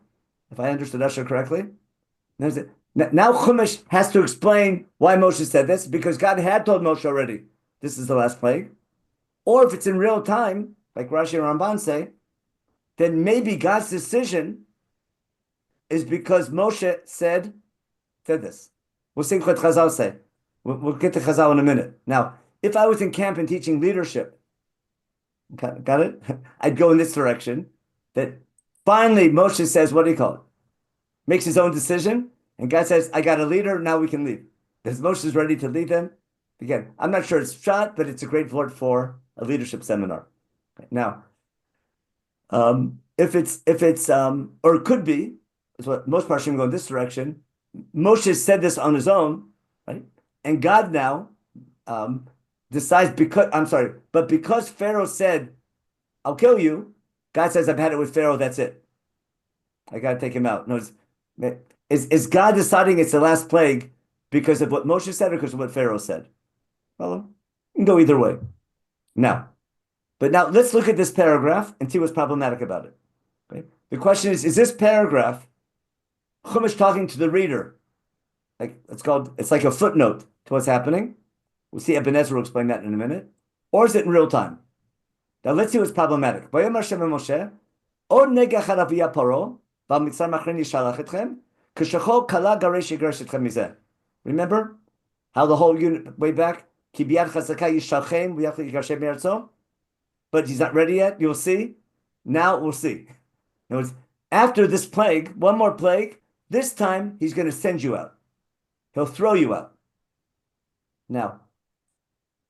if I understood Asher correctly. Now Chumash has to explain why Moshe said this because God had told Moshe already. This is the last plague. Or if it's in real time, like Rashi and Ramban say, then maybe God's decision is because Moshe said this. We'll see what Chazal say. We'll get to Chazal in a minute. Now, if I was in camp and teaching leadership, got it? I'd go in this direction. That finally Moshe says, what do you call it? Makes his own decision, and God says, I got a leader, now we can leave. Because Moshe is ready to lead them. Again, I'm not sure it's shot, but it's a great word for a leadership seminar. Now, if it's or it could be, is what most Parshim go in this direction. Moshe said this on his own, right? And God now decides because Pharaoh said, I'll kill you, God says, I've had it with Pharaoh, that's it. I got to take him out. No, is God deciding it's the last plague because of what Moshe said or because of what Pharaoh said? Well, you can go either way. Now, let's look at this paragraph and see what's problematic about it. Okay? The question is this paragraph Chumash talking to the reader? Like it's like a footnote to what's happening. We'll see Ebenezer will explain that in a minute. Or is it in real time? Now let's see what's problematic. Remember how the whole unit way back? But he's not ready yet. You'll see. Now we'll see. In other words, after this plague, one more plague, this time he's going to send you out. He'll throw you out. Now,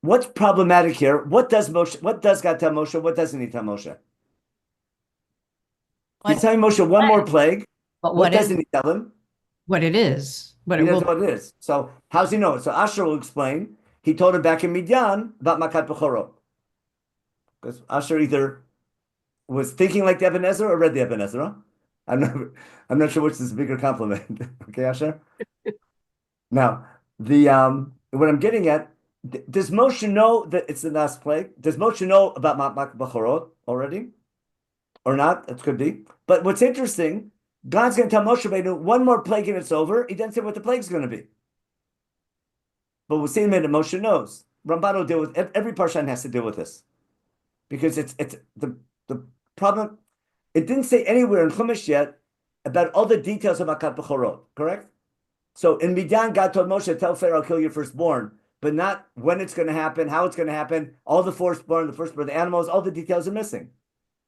what's problematic here? What does God tell Moshe? What doesn't he tell Moshe? He's telling Moshe one more plague. But What doesn't he tell him? what it is, what He it knows will. what it is. So how's he know it? So Asher will explain. He told him back in Midian about Makat Bechorot. Because Asher either was thinking like the Ebenezer or read the Ebenezer. Huh? I'm not sure which is a bigger compliment. Okay, Asher? Now, what I'm getting at, does Moshe know that it's the last plague? Does Moshe know about Makat Bechorot already? Or not? It could be. But what's interesting, God's going to tell Moshe Rabbeinu one more plague and it's over. He doesn't say what the plague's going to be. But we'll see in a minute, Moshe knows. Ramban will deal with every parshan has to deal with this. Because it's the problem. It didn't say anywhere in Chumash yet about all the details of Makat Bechorot, correct? So in Midian, God told Moshe, tell Pharaoh, kill your firstborn, but not when it's going to happen, how it's going to happen, all the firstborn, the animals, all the details are missing.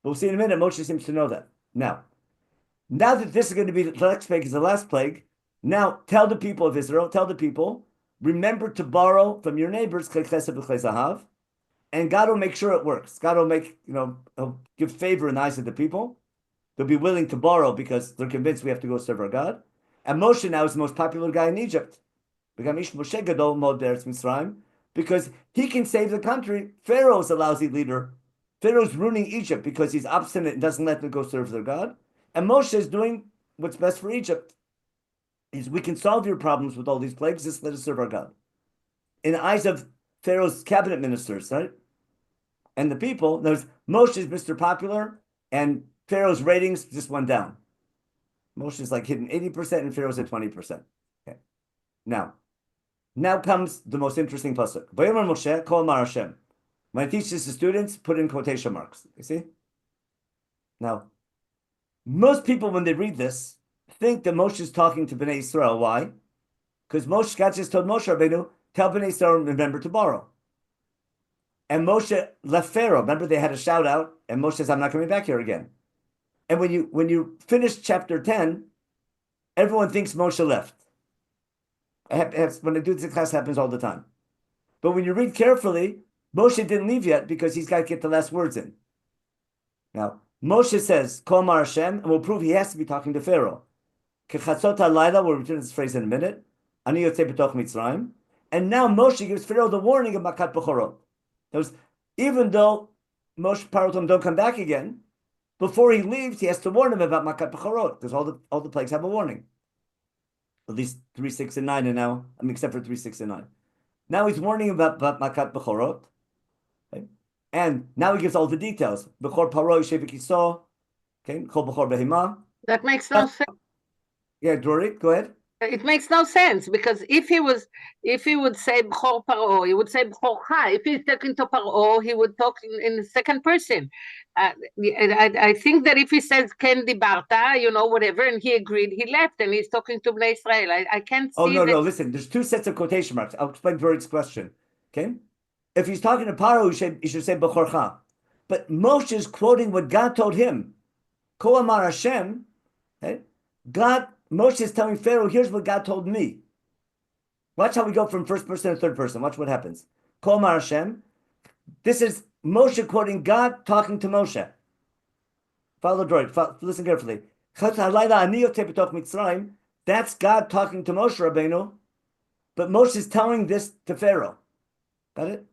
But we'll see in a minute, Moshe seems to know that. Now that this is going to be the next plague is the last plague, now tell the people of Israel, remember to borrow from your neighbors, and God will make sure it works. God will make, he'll give favor in the eyes of the people. They'll be willing to borrow because they're convinced we have to go serve our God. And Moshe now is the most popular guy in Egypt. Because he can save the country. Pharaoh is a lousy leader. Pharaoh's ruining Egypt because he's obstinate and doesn't let them go serve their God. And Moshe is doing what's best for Egypt. We can solve your problems with all these plagues, just let us serve our God. In the eyes of Pharaoh's cabinet ministers, right? And the people, Moshe is Mr. Popular, and Pharaoh's ratings just went down. Moshe is like hitting 80%, and Pharaoh's at 20%. Okay. Now comes the most interesting pasuk. Vayomer Moshe, Kol Mar Hashem. When I teach this to students, put in quotation marks. You see? Now, most people, when they read this, think that Moshe is talking to Bnei Israel. Why? Because God just told Moshe Rabbeinu, tell Bnei Israel, remember to borrow. And Moshe left Pharaoh. Remember, they had a shout out, and Moshe says, "I'm not coming back here again." And when you finish chapter 10, everyone thinks Moshe left. When I do this class, it happens all the time. But when you read carefully, Moshe didn't leave yet because he's got to get the last words in. Now, Moshe says, Kol Mar Hashem, and we'll prove he has to be talking to Pharaoh. Kechatzot halayla, we'll return to this phrase in a minute. Ani yotzei b'toch Mitzrayim. And now Moshe gives Pharaoh the warning of Makat Bechorot. That was, even though Moshe Paro told him don't come back again, before he leaves, he has to warn him about Makat Bechorot, because all the plagues have a warning. At least 3, 6, and 9, and now, except for 3, 6, and 9. Now he's warning about Makat Bechorot. Okay? And now he gives all the details. Bechor Paro Yoshev Kiso. Okay, Chol Bechor Behema. That makes no sense. Yeah, Dorit, go ahead. It makes no sense because if he would say Bechor Paro, he would say Bechorcha. If he's talking to Paro, he would talk in the second person. I think that if he says Ken Dibarta, whatever, and he agreed, he left, and he's talking to Bnei Israel. I can't see. Oh no, listen. There's 2 sets of quotation marks. I'll explain Dorit's question. Okay, if he's talking to Paro, he should say Bechorcha. But Moshe is quoting what God told him. Ko Amar Hashem. Okay, Moshe is telling Pharaoh, here's what God told me. Watch how we go from first person to third person. Watch what happens. Kol Mar Hashem. This is Moshe quoting God talking to Moshe. Follow Droid. Listen carefully. That's God talking to Moshe Rabbeinu. But Moshe is telling this to Pharaoh. Got it?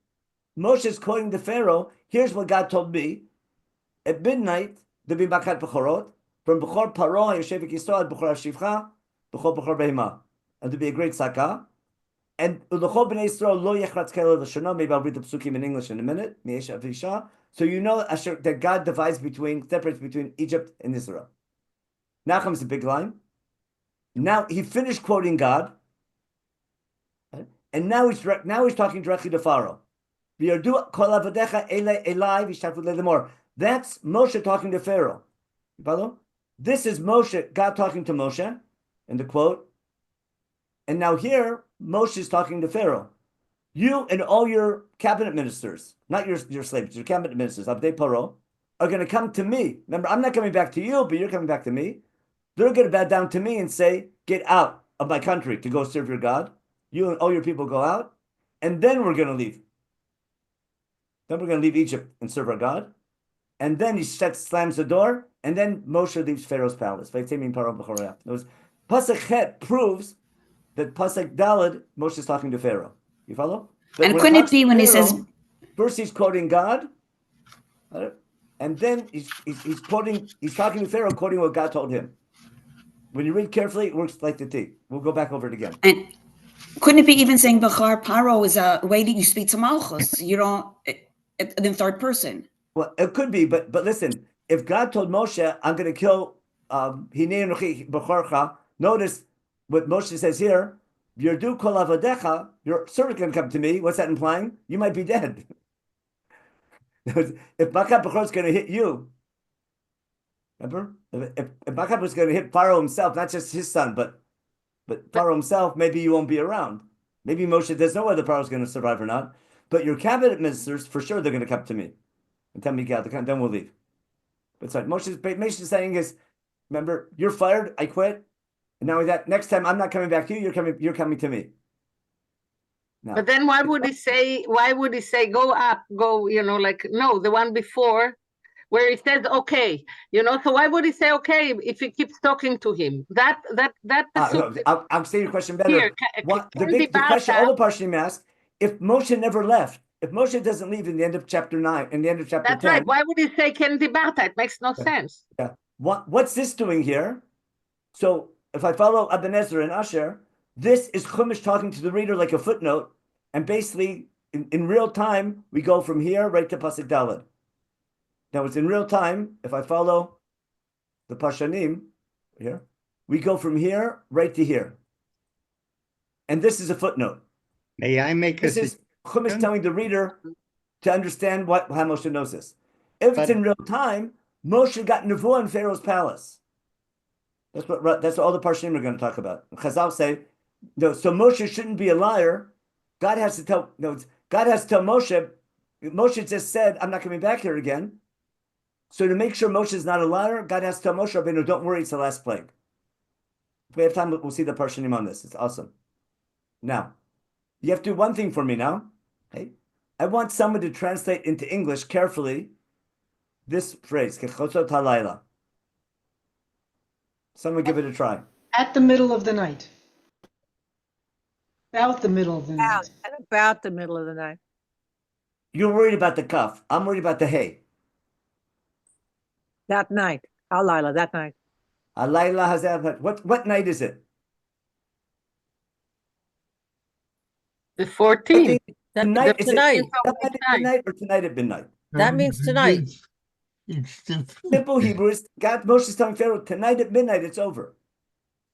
Moshe is quoting to Pharaoh, here's what God told me. At midnight, there be Makat Bechorot. From Bechor Paro, Yoshev Kisod, Bechor Shivcha, Bechor Behema. And to be a great Sakah. And Ulechol Bnei Yisrael lo yechratz kelo l'shana. Maybe I'll read the psukim in English in a minute. So you know that God separates between Egypt and Israel. Now comes the big line. Now he finished quoting God, and now he's talking directly to Pharaoh. That's Moshe talking to Pharaoh. You follow? This is Moshe, God talking to Moshe, in the quote. And now here, Moshe is talking to Pharaoh. You and all your cabinet ministers, not your slaves, your cabinet ministers, Abdei Paro, are going to come to me. Remember, I'm not coming back to you, but you're coming back to me. They're going to bow down to me and say, get out of my country to go serve your God. You and all your people go out, and then we're going to leave. Then we're going to leave Egypt and serve our God. And then he slams the door, and then Moshe leaves Pharaoh's palace. Pasuk Het proves that Pasuk Daled, Moshe is talking to Pharaoh. You follow? And couldn't it be when he says, first he's quoting God, and then he's talking to Pharaoh, quoting what God told him. When you read carefully, it works like the T. We'll go back over it again. and couldn't it be even saying Bechor Paro is a way that you speak to Malchus? You don't, in third person. Well, it could be, but listen, if God told Moshe, I'm going to kill Hinei Anochi Bechorcha, notice what Moshe says here, Yerdu kol avadecha, your servant can come to me. What's that implying? You might be dead. If Makat Bechorot is going to hit you, remember? If Makat was going to hit Pharaoh himself, not just his son, but Pharaoh himself, maybe you won't be around. Maybe Moshe, there's no whether Pharaoh's going to survive or not. But your cabinet ministers, for sure, they're going to come to me and tell me, get out, then we'll leave. But sorry, Moshe's saying is, remember, you're fired, I quit. And now that next time I'm not coming back to you, you're coming to me. Now, but then why would he say go up, go, no, the one before where he says okay, so why would he say okay if he keeps talking to him? I'll say your question better. Here, the question all the Parshinim ask, if Moshe never left, if Moshe doesn't leave in the end of chapter 9, in the end of chapter 10. That's right. Why would he say Ken Dibarta? It makes no sense. Yeah. What's this doing here? So if I follow Ebenezer and Asher, this is Chumash talking to the reader like a footnote, and basically in real time we go from here right to Pasuk Daled. Now it's in real time. If I follow the Pashanim here, we go from here right to here, and this is a footnote. May I make this is Chumash telling the reader to understand how Moshe knows this. If it's in real time, Moshe got nevuah in Pharaoh's palace. That's what all the Parshinim are going to talk about. Chazal say, no, so Moshe shouldn't be a liar. God has to tell Moshe, Moshe just said, I'm not coming back here again. So to make sure Moshe is not a liar, God has to tell Moshe Rabbeinu, don't worry, it's the last plague. If we have time, we'll see the Parshanim on this. It's awesome. Now, you have to do one thing for me now. Okay? I want someone to translate into English carefully this phrase, Kechotzot halayla. Someone give it a try. At the middle of the night. About the middle of the night. At about the middle of the night. You're worried about the kaf. I'm worried about the hay. That night. Halayla, that night. Halayla hazeh. What night is it? The 14th. Tonight, is tonight. Tonight or tonight at midnight? That means tonight. Simple Hebrew is God. Moshe is telling Pharaoh tonight at midnight. It's over.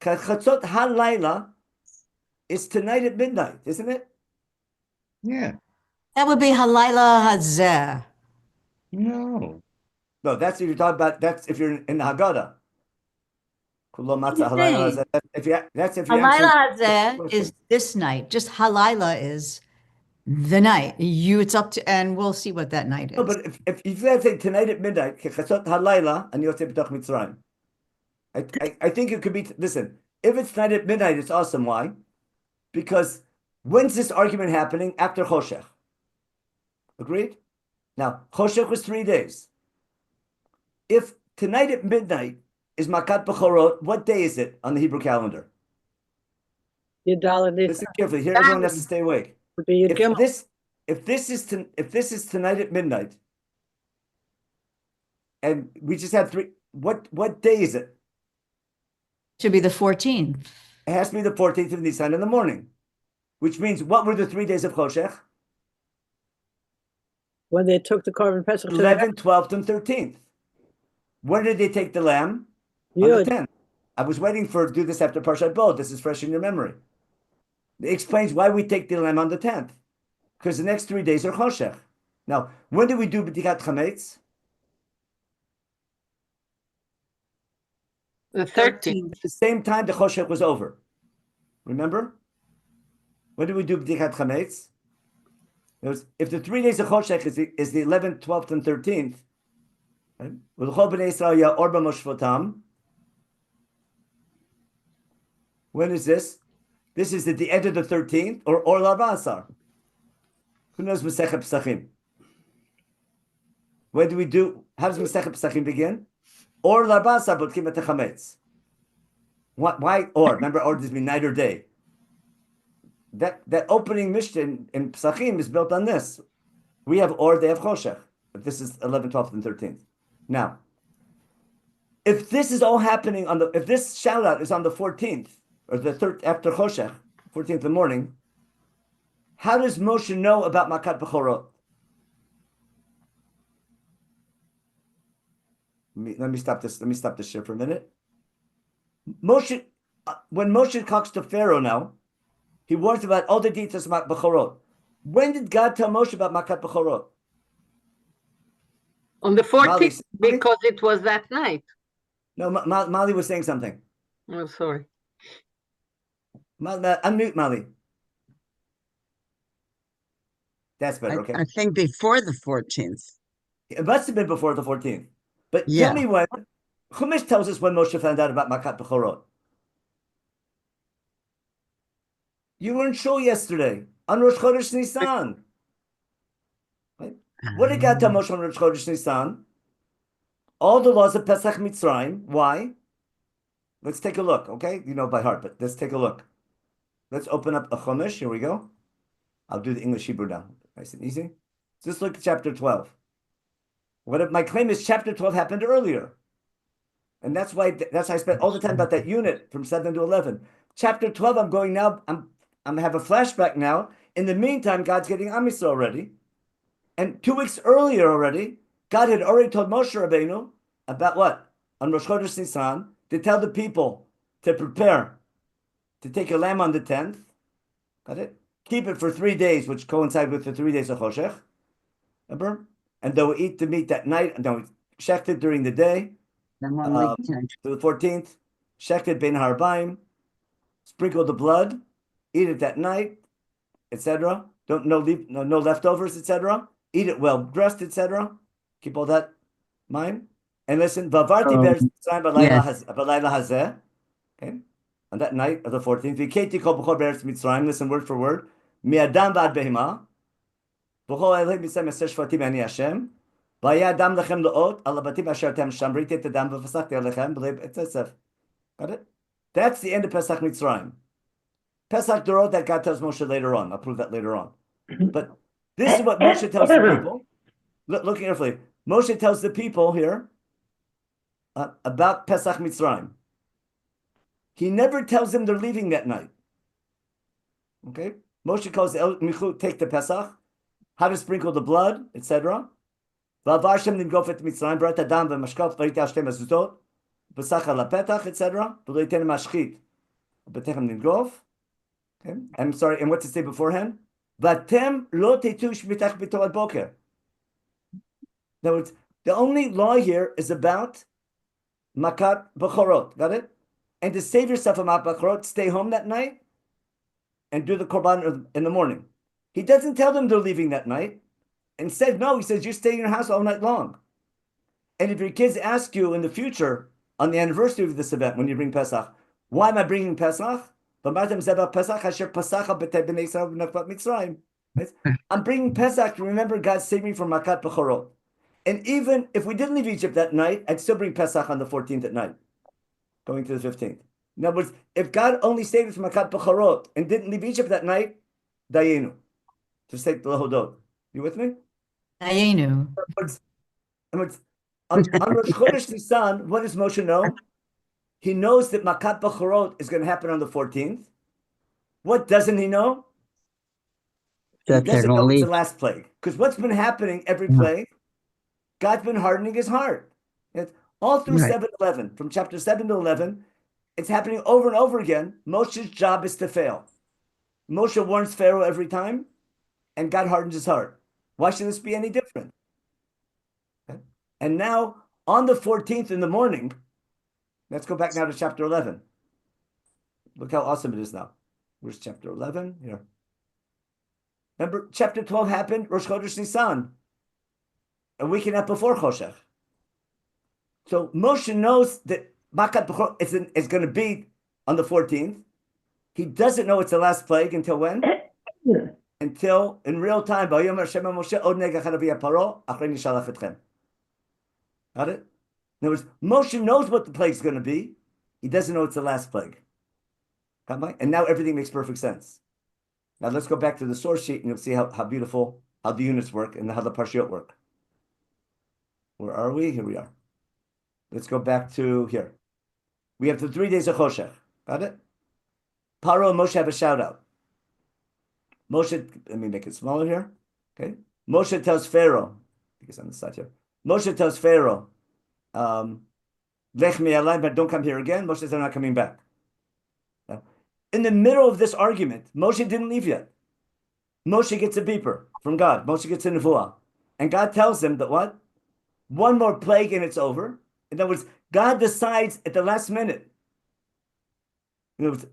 Chatzot halayla is tonight at midnight, isn't it? Yeah. That would be Halayla Hazeh. No. No, that's if you're talking about. That's if you're in the Haggadah. Kulo matzah What are you halayla saying? hazeh. That's if you're Halayla Hazeh is this night. Just Halayla is the night. It's up to, and we'll see what that night is. No, but if you say tonight at midnight, Chatzot halayla, and you'll say b'tach Mitzrayim. I think it could be. Listen, if it's tonight at midnight, it's awesome. Why? Because when's this argument happening? After Choshech. Agreed? Now, Choshech was 3 days. If tonight at midnight is Makat Bechorot, what day is it on the Hebrew calendar? Yudala Listen carefully. Here, everyone has to stay awake. would be Yud Gimel. If this is tonight at midnight, and we just had three, what day is it? Should be the 14th. It has to be the 14th of Nisan in the morning, which means what were the 3 days of Choshech? When they took the Korban Pesach to 11th, 12th, and 13th. When did they take the lamb? On Yud. the 10th. I was waiting to do this after Parshat Bo. This is fresh in your memory. It explains why we take the lamb on the 10th. Because the next 3 days are Choshech. Now, when do we do B'dikat Chametz? The 13th. At the same time the Choshech was over. Remember? When do we do B'dikat Chametz? If the 3 days of Choshech is the 11th, 12th, and 13th, right? When is this? This is at the end of the 13th or Larbasar. Who knows Masechet Pesachim? When do we do? How does Masechet Pesachim begin? Or Larbasar Botkim et Chametz. Why or? Remember, or does mean night or day. That opening Mishnah in Pesachim is built on this. We have or, they have Choshech. But this is 11th, 12th, and 13th. Now, if this is all happening if this shout out is on the 14th or the third after Choshech, 14th in the morning, how does Moshe know about Makat Bechorot? Let me stop this. Let me stop this share for a minute. Moshe, when Moshe talks to Pharaoh now, he warns about all the details about Bechorot. When did God tell Moshe about Makat Bechorot? On the 14th, Mali, because it was that night. No, Mali was saying something. Oh, sorry. Unmute Mali. That's better, okay. I think before the 14th. It must have been before the 14th. But Yeah. tell me when. Chumash tells us when Moshe found out about Makat Bechorot. You were in shul yesterday on Rosh Chodesh Nisan. Right? What did God tell Moshe on Rosh Chodesh Nisan? All the laws of Pesach Mitzrayim. Why? Let's take a look, okay? You know by heart, but let's take a look. Let's open up a Chumash. Here we go. I'll do the English Hebrew now. Nice and easy. Just look at chapter 12. What if my claim is chapter 12 happened earlier? And that's why I spent all the time about that unit from 7 to 11. Chapter 12, I'm going now, I'm have a flashback now. In the meantime, God's getting Am Yisrael already. And 2 weeks earlier already, God had already told Moshe Rabbeinu about what? On Rosh Chodesh Nisan, to tell the people to prepare to take a lamb on the 10th. Got it? Keep it for 3 days, which coincide with the 3 days of Choshech. Remember? And they'll eat the meat that night, and they'll shecht it during the day. To the 14th, shecht it bein harbaim, sprinkle the blood, eat it that night, etc. No leftovers, etc. eat it well dressed, etc. Keep all that in mind. And listen, Vavarti bears yes. balayla hazeh. Okay, on that night of the 14th, Viketi kol b'chol be'eretz Mitzrayim. Listen word for word. Mi'adam v'ad behima. V'chol elei mitzrayim eser shvatim ani Hashem. V'aya adam lechem le'ot al habatim asher atem sham. Riti et adam v'fasachti alechem b'leib etzesef. Got it? That's the end of Pesach Mitzrayim. Pesach Dorot, that God tells Moshe later on. I'll prove that later on. But this is what Moshe tells the people. Look carefully. Moshe tells the people here about Pesach Mitzrayim. He never tells them they're leaving that night. Okay? Moshe calls El Michu, take the Pesach, how to sprinkle the blood, etc. V'avar Shem nimgofet Mitzrayim, b'rat adam v'mashkaf v'riti al shtem azuzot, v'sach al hapetach, etc. V'lo yiten mashchit, v'betechem nimgof. Okay? I'm sorry, and what to say beforehand? V'atem lo tetu shmitach b'to ad boker. In other words, the only law here is about makat b'chorot. Got it? And to save yourself from makat b'chorot, stay home that night and do the korban in the morning. He doesn't tell them they're leaving that night. Instead, no, he says, you stay in your house all night long. And if your kids ask you in the future, on the anniversary of this event, when you bring Pesach, why am I bringing Pesach? I'm bringing Pesach to remember God saved me from makat b'chorot. And even if we didn't leave Egypt that night, I'd still bring Pesach on the 14th at night, going to the 15th. In other words, if God only saved us from makat b'chorot and didn't leave Egypt that night, dayenu. Just take the lahodot. You with me? Dayenu. On Rosh Chodesh Nisan, what does Moshe know? He knows that makat b'chorot is going to happen on the 14th. What doesn't he know? That He they're doesn't going know to it's leave. the last plague. Because what's been happening every plague? God's been hardening his heart. It's all through Right. 7-11, from chapter 7 to 11, it's happening over and over again. Moshe's job is to fail. Moshe warns Pharaoh every time, and God hardens his heart. Why should this be any different? Okay. And now, on the 14th in the morning, let's go back now to chapter 11. Look how awesome it is now. Where's chapter 11? Here. Remember, chapter 12 happened, Rosh Chodesh Nisan, a week and a half before Choshech. So Moshe knows that Makat B'chor is going to be on the 14th. He doesn't know it's the last plague until when? Until in real time. Got it? In other words, Moshe knows what the plague is going to be. He doesn't know it's the last plague. And now everything makes perfect sense. Now let's go back to the source sheet and you'll see how beautiful, how the units work and how the parshiot work. Where are we? Here we are. Let's go back to here. We have the 3 days of Choshech. Got it? Paro and Moshe have a shout out. Moshe, let me make it smaller here. Okay. Moshe tells Pharaoh, I think it's on the side here. Moshe tells Pharaoh, Lech mi'alai, but don't come here again. Moshe says, I'm not coming back. Now, in the middle of this argument, Moshe didn't leave yet. Moshe gets a beeper from God. Moshe gets a nevuah. And God tells him that what? One more plague and it's over. In other words, God decides at the last minute. In other words,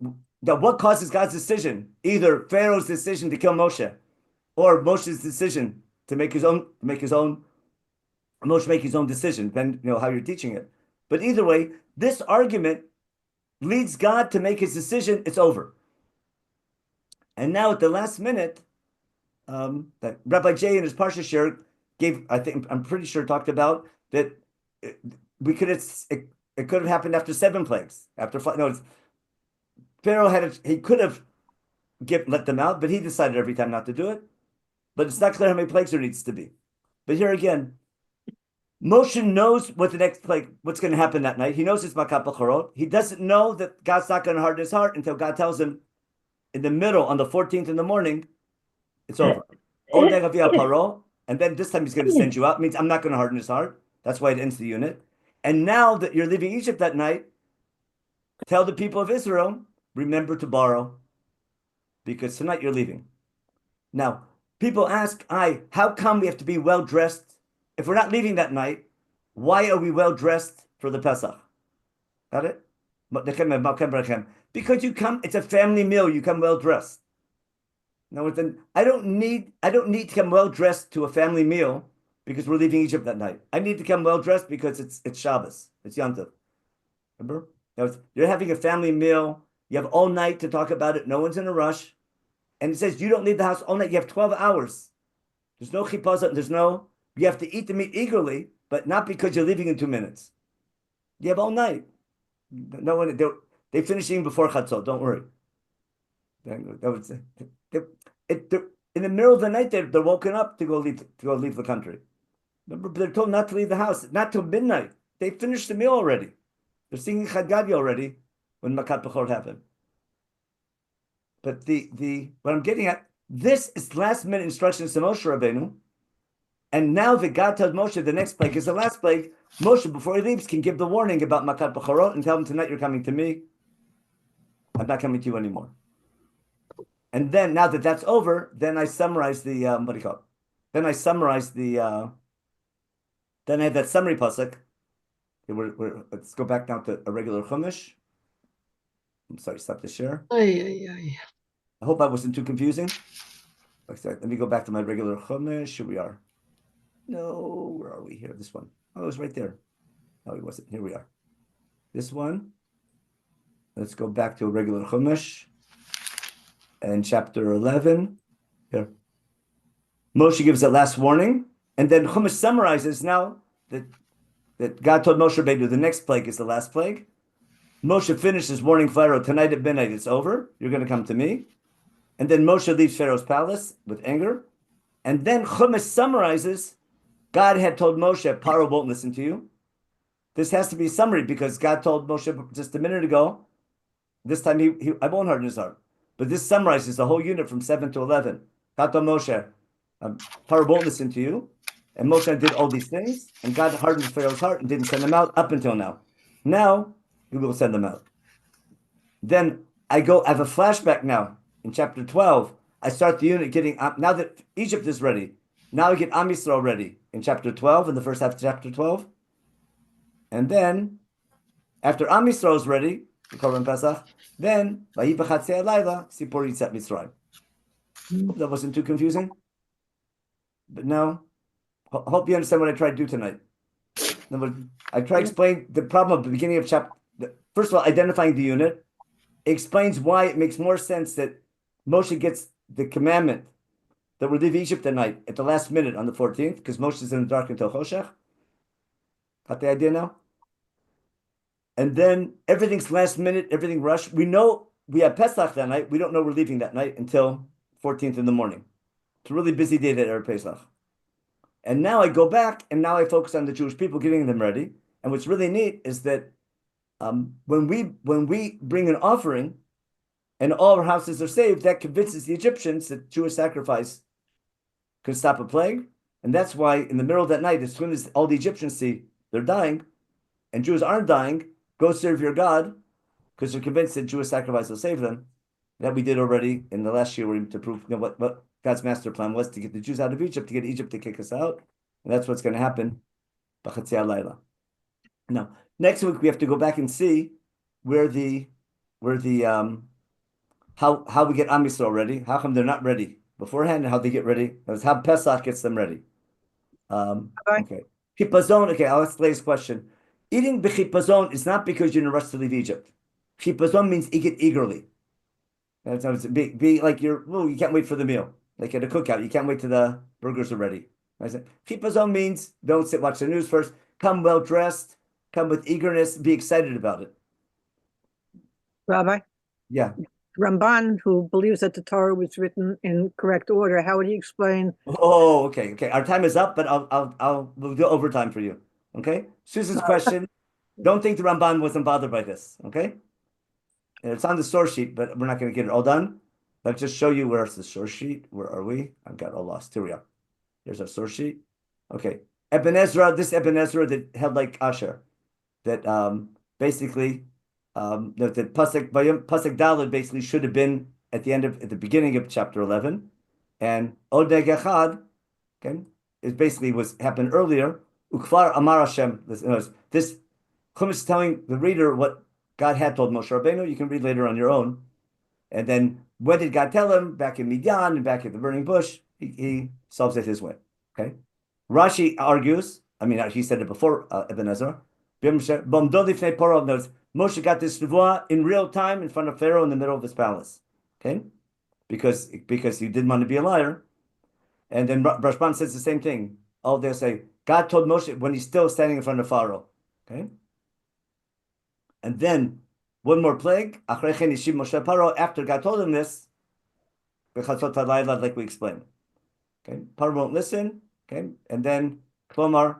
that what causes God's decision? Either Pharaoh's decision to kill Moshe, or Moshe's decision to make his own Moshe make his own decision, depending how you're teaching it. But either way, this argument leads God to make his decision. It's over. And now at the last minute, that Rabbi Jay in his Parsha share gave, I'm pretty sure talked about that it could have happened after 7 plagues. Pharaoh he could have let them out, but he decided every time not to do it. But it's not clear how many plagues there needs to be. But here again, Moshe knows what the next plague, what's going to happen that night. He knows it's Makat B'chorot. He doesn't know that God's not going to harden his heart until God tells him in the middle, on the 14th in the morning, it's over. And then this time he's going to send you out. It means I'm not going to harden his heart. That's why it ends the unit. And now that you're leaving Egypt that night, tell the people of Israel, remember to borrow, because tonight you're leaving. Now, people ask, how come we have to be well-dressed? If we're not leaving that night, why are we well-dressed for the Pesach? Got it? Because you come, it's a family meal, you come well-dressed. No, then I don't need to come well dressed to a family meal because we're leaving Egypt that night. I need to come well dressed because it's Shabbos, it's Yom Tov. Remember? You're having a family meal. You have all night to talk about it. No one's in a rush. And it says you don't leave the house all night. You have 12 hours. There's no chipazah. You have to eat the meat eagerly, but not because you're leaving in 2 minutes. You have all night. No one, they finish eating before Chatzot. Don't worry. In the middle of the night, they're woken up to go leave the country. Remember, they're told not to leave the house, not till midnight. They finished the meal already. They're singing Chad Gadya already when Makat Bechor happened. But what I'm getting at, this is last minute instructions to Moshe Rabbeinu. And now that God tells Moshe the next plague is the last plague, Moshe, before he leaves, can give the warning about Makat Bechorot and tell him, tonight you're coming to me. I'm not coming to you anymore. And then, now that that's over, then I summarize the, Then I summarize the, then I have that summary pasuk. Okay, let's go back now to a regular Chumash. I'm sorry, stop the share. I hope I wasn't too confusing. Let me go back to my regular Chumash. Here we are. No, where are we here? This one. Oh, it was right there. No, it wasn't. Here we are. This one. Let's go back to a regular Chumash. And chapter 11. Here. Moshe gives that last warning. And then Chumash summarizes now that God told Moshe Rabbeinu the next plague is the last plague. Moshe finishes warning Pharaoh, tonight at midnight it's over. You're going to come to me. And then Moshe leaves Pharaoh's palace with anger. And then Chumash summarizes, God had told Moshe, Paro won't listen to you. This has to be a summary because God told Moshe just a minute ago, this time I won't harden his heart. But this summarizes the whole unit from 7 to 11. God told Moshe, Paro won't listen to you. And Moshe did all these things. And God hardened Pharaoh's heart and didn't send them out up until now. Now, he will send them out. Then I have a flashback now. In chapter 12, I start the unit getting, now that Egypt is ready, now I get Am Yisrael ready in chapter 12, in the first half of chapter 12. And then, after Am Yisrael is ready, the Korban Pesach, then, Vayi b'chatzei halayla, Sipor Yitzat Mitzrayim. Hope that wasn't too confusing. But now, hope you understand what I tried to do tonight. I tried to explain the problem at the beginning of chapter, first of all, identifying the unit. It explains why it makes more sense that Moshe gets the commandment that we'll leave Egypt at night at the last minute on the 14th, because Moshe is in the dark until Choshech. Got the idea now? And then everything's last minute, everything rushed. We know we have Pesach that night. We don't know we're leaving that night until 14th in the morning. It's a really busy day that Erev Pesach. And now I go back and now I focus on the Jewish people, getting them ready. And what's really neat is that when we bring an offering and all our houses are saved, that convinces the Egyptians that Jewish sacrifice could stop a plague. And that's why in the middle of that night, as soon as all the Egyptians see they're dying and Jews aren't dying, go serve your God, because they're convinced that Jewish sacrifice will save them. That we did already in the last year to prove what God's master plan was, to get the Jews out of Egypt, to get Egypt to kick us out. And that's what's going to happen. Now, next week we have to go back and see how we get Am Yisrael ready. How come they're not ready beforehand, and how they get ready? That's how Pesach gets them ready. Okay. Chipazon. Okay, I'll ask the latest question. Eating b'chipazon is not because you're in a rush to leave Egypt. Chipazon means eat it eagerly. That's be like you can't wait for the meal. Like at a cookout, you can't wait till the burgers are ready. Chipazon means don't sit, watch the news first. Come well dressed. Come with eagerness. Be excited about it. Rabbi? Yeah. Ramban, who believes that the Torah was written in correct order, how would he explain? Oh, okay. Our time is up, but we'll do overtime for you. Okay. Susan's question. Don't think the Ramban wasn't bothered by this. Okay. And it's on the source sheet, but we're not going to get it all done. Let's just show you where's the source sheet. Where are we? I've got all lost. Here we are. Here's our source sheet. Okay. This Ibn Ezra that held like Asher, that basically that Pasuk Daled basically should have been at the beginning of chapter 11, and Odeg Echad, okay, it basically happened earlier. Ukvar Amar Hashem. This Chumash is telling the reader what God had told Moshe Rabbeinu. You can read later on your own. And then what did God tell him back in Midian and back at the burning bush? He solves it his way. Okay. Rashi argues, I mean, he said it before Ibn Ezra. Moshe got this nevuah in real time in front of Pharaoh in the middle of his palace. Okay. Because he didn't want to be a liar. And then Rashban says the same thing. Oh, they'll say, God told Moshe when he's still standing in front of Pharaoh. Okay. And then one more plague. After God told him this, like we explained. Okay. Pharaoh won't listen. Okay. And then Klomar,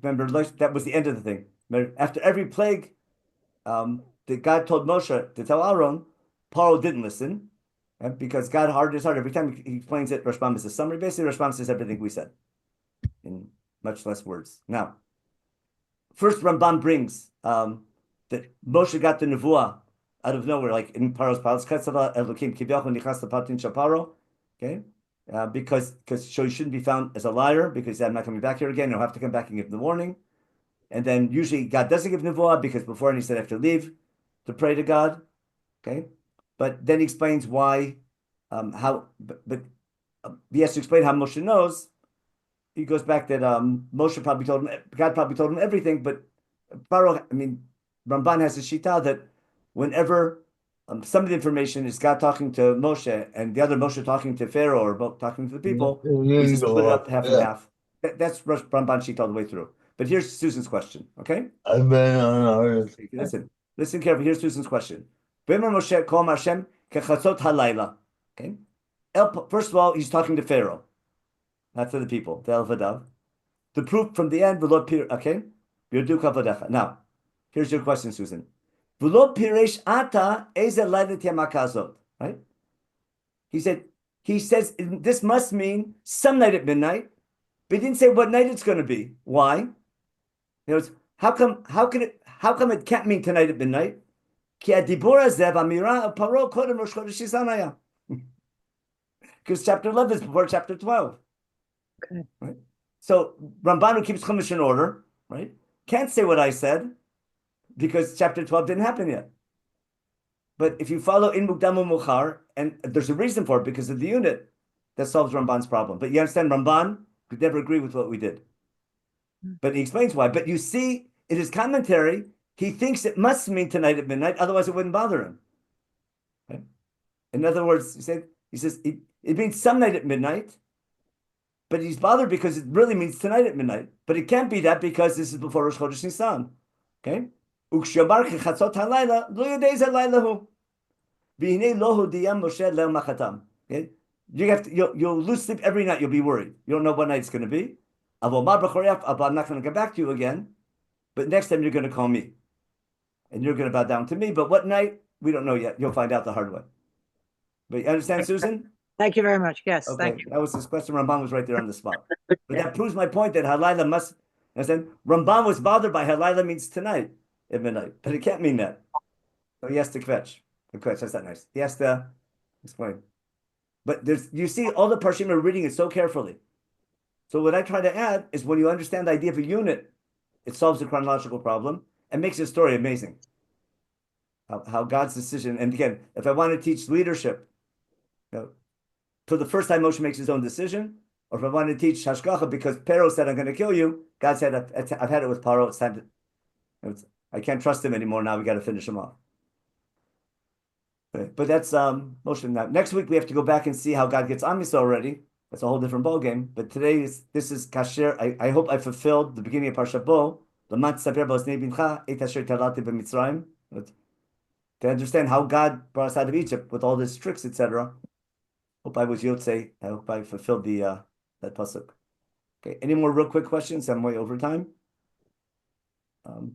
remember, that was the end of the thing. After every plague that God told Moshe to tell Aaron, Pharaoh didn't listen. Because God hardened his heart. Every time he explains it, Rashbam is a summary. Basically, Rashbam says everything we said in much less words. Now, first Rambam brings that Moshe got the nevuah out of nowhere, like in Paro's palace. Okay, because so he shouldn't be found as a liar because I'm not coming back here again. He'll have to come back and give the warning. And then usually God doesn't give nevuah because before he said I have to leave to pray to God. Okay. But then he explains why, but he has to explain how Moshe knows. He goes back that Moshe probably told him, God probably told him everything, but Pharaoh, I mean, Ramban has a shita that whenever some of the information is God talking to Moshe and the other Moshe talking to Pharaoh or both talking to the people, we just split it up half and half. That's Ramban shita all the way through. But here's Susan's question, okay? Listen carefully. Here's Susan's question. Okay. First of all, he's talking to Pharaoh, not to the people. The proof from the end, okay? Now, here's your question, Susan. Right? He says this must mean some night at midnight, but he didn't say what night it's going to be. Why? How come it can't mean tonight at midnight? Because chapter 11 is before chapter 12. Okay. Right? So Rambanu keeps Chumash in order, right? Can't say what I said because chapter 12 didn't happen yet. But if you follow in Mukdamu Mukhar, and there's a reason for it because of the unit, that solves Ramban's problem. But you understand, Ramban could never agree with what we did. But he explains why. But you see, in his commentary, he thinks it must mean tonight at midnight, otherwise it wouldn't bother him. Okay? In other words, he says it means some night at midnight, but he's bothered because it really means tonight at midnight. But it can't be that because this is before Rosh Chodesh Nisan. Okay? Okay? You'll lose sleep every night. You'll be worried. You don't know what night it's going to be. I'm not going to come back to you again. But next time you're going to call me. And you're going to bow down to me. But what night? We don't know yet. You'll find out the hard way. But you understand, Susan? Thank you very much. Yes, okay. Thank you. That was his question. Ramban was right there on the spot. But that proves my point that Halayla must, understand? Ramban was bothered by Halayla means tonight at midnight. But it can't mean that. So he has to kvetch. That's not nice. He has to explain. But you see, all the Parshim are reading it so carefully. So what I try to add is when you understand the idea of a unit, it solves the chronological problem and makes the story amazing. How God's decision, and again, if I want to teach leadership, for the first time Moshe makes his own decision, or if I want to teach Hashgacha because Pharaoh said, I'm going to kill you, God said, I've had it with Pharaoh, it's time to, I can't trust him anymore, now we got to finish him off. But that's Moshe. Now, next week we have to go back and see how God gets Am Yisrael ready. That's a whole different ballgame. But today this is Kasher. I hope I fulfilled the beginning of Parsha Bo. To understand how God brought us out of Egypt with all his tricks, etc. Hope I was Yotzei. I hope I fulfilled the that pasuk. Okay. Any more real quick questions? I'm way over time. All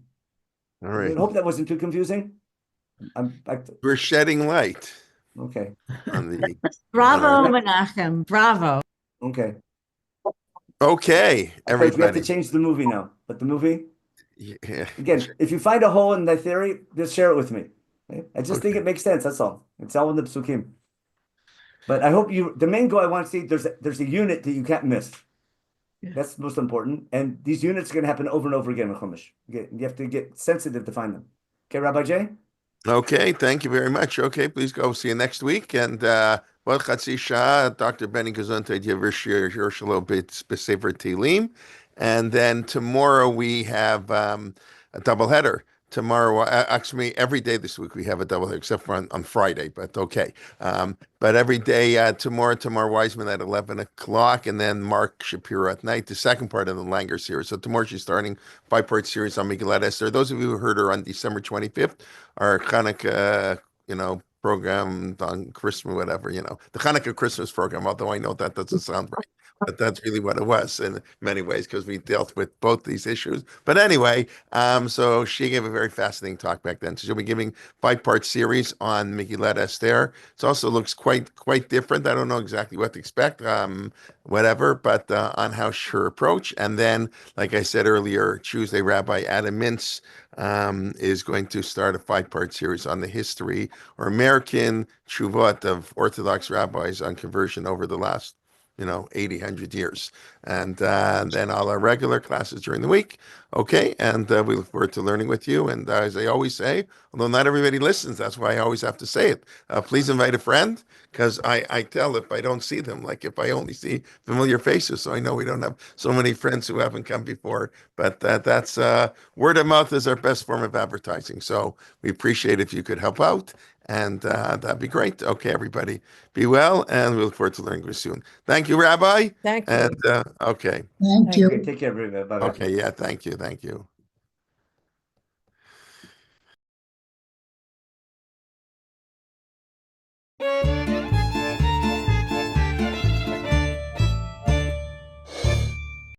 right. I hope that wasn't too confusing. We're shedding light. Okay. On the Bravo, Menachem. Bravo. Okay. Okay, everybody. We have to change the movie now. But the movie? Yeah. Again, if you find a hole in the theory, just share it with me. Okay? I just think it makes sense. That's all. It's all in the psukim. But I hope the main goal I want to see, there's a unit that you can't miss. Yeah. That's most important. And these units are going to happen over and over again in Chumash. You have to get sensitive to find them. Okay, Rabbi Jay? Okay, thank you very much. Okay, please go. See you next week. And well, Chatzi Shah, Dr. Benny Gesundheit, Yerushalayim B'Sefer Tehillim. And then tomorrow we have a doubleheader. Tomorrow, actually, every day this week we have a doubleheader, except for on Friday, but okay. But every day tomorrow, Tamar Wiseman at 11 o'clock, and then Mark Shapiro at night, the second part of the Langer series. So tomorrow she's starting 5-part series on Megillat Esther. Those of you who heard her on December 25th, our Hanukkah, program on Christmas, whatever, the Hanukkah Christmas program, although I know that doesn't sound right. But that's really what it was in many ways, because we dealt with both these issues. But anyway, so she gave a very fascinating talk back then. So she'll be giving 5-part series on Megillat Esther. It also looks quite different. I don't know exactly what to expect, whatever, but on how her approach. And then, like I said earlier, Tuesday, Rabbi Adam Mintz is going to start a 5-part series on the history or American Chuvot of Orthodox rabbis on conversion over the last 80, 100 years. And then all our regular classes during the week. Okay. And we look forward to learning with you. And as I always say, although not everybody listens, that's why I always have to say it. Please invite a friend, because I tell if I don't see them, like if I only see familiar faces. So I know we don't have so many friends who haven't come before, but that's word of mouth is our best form of advertising. So we appreciate if you could help out. And that'd be great. Okay, everybody, be well, and we look forward to learning with you soon. Thank you, Rabbi. Thank you. And okay. Thank you. Okay, take care, everybody. Bye-bye. Okay, yeah, thank you.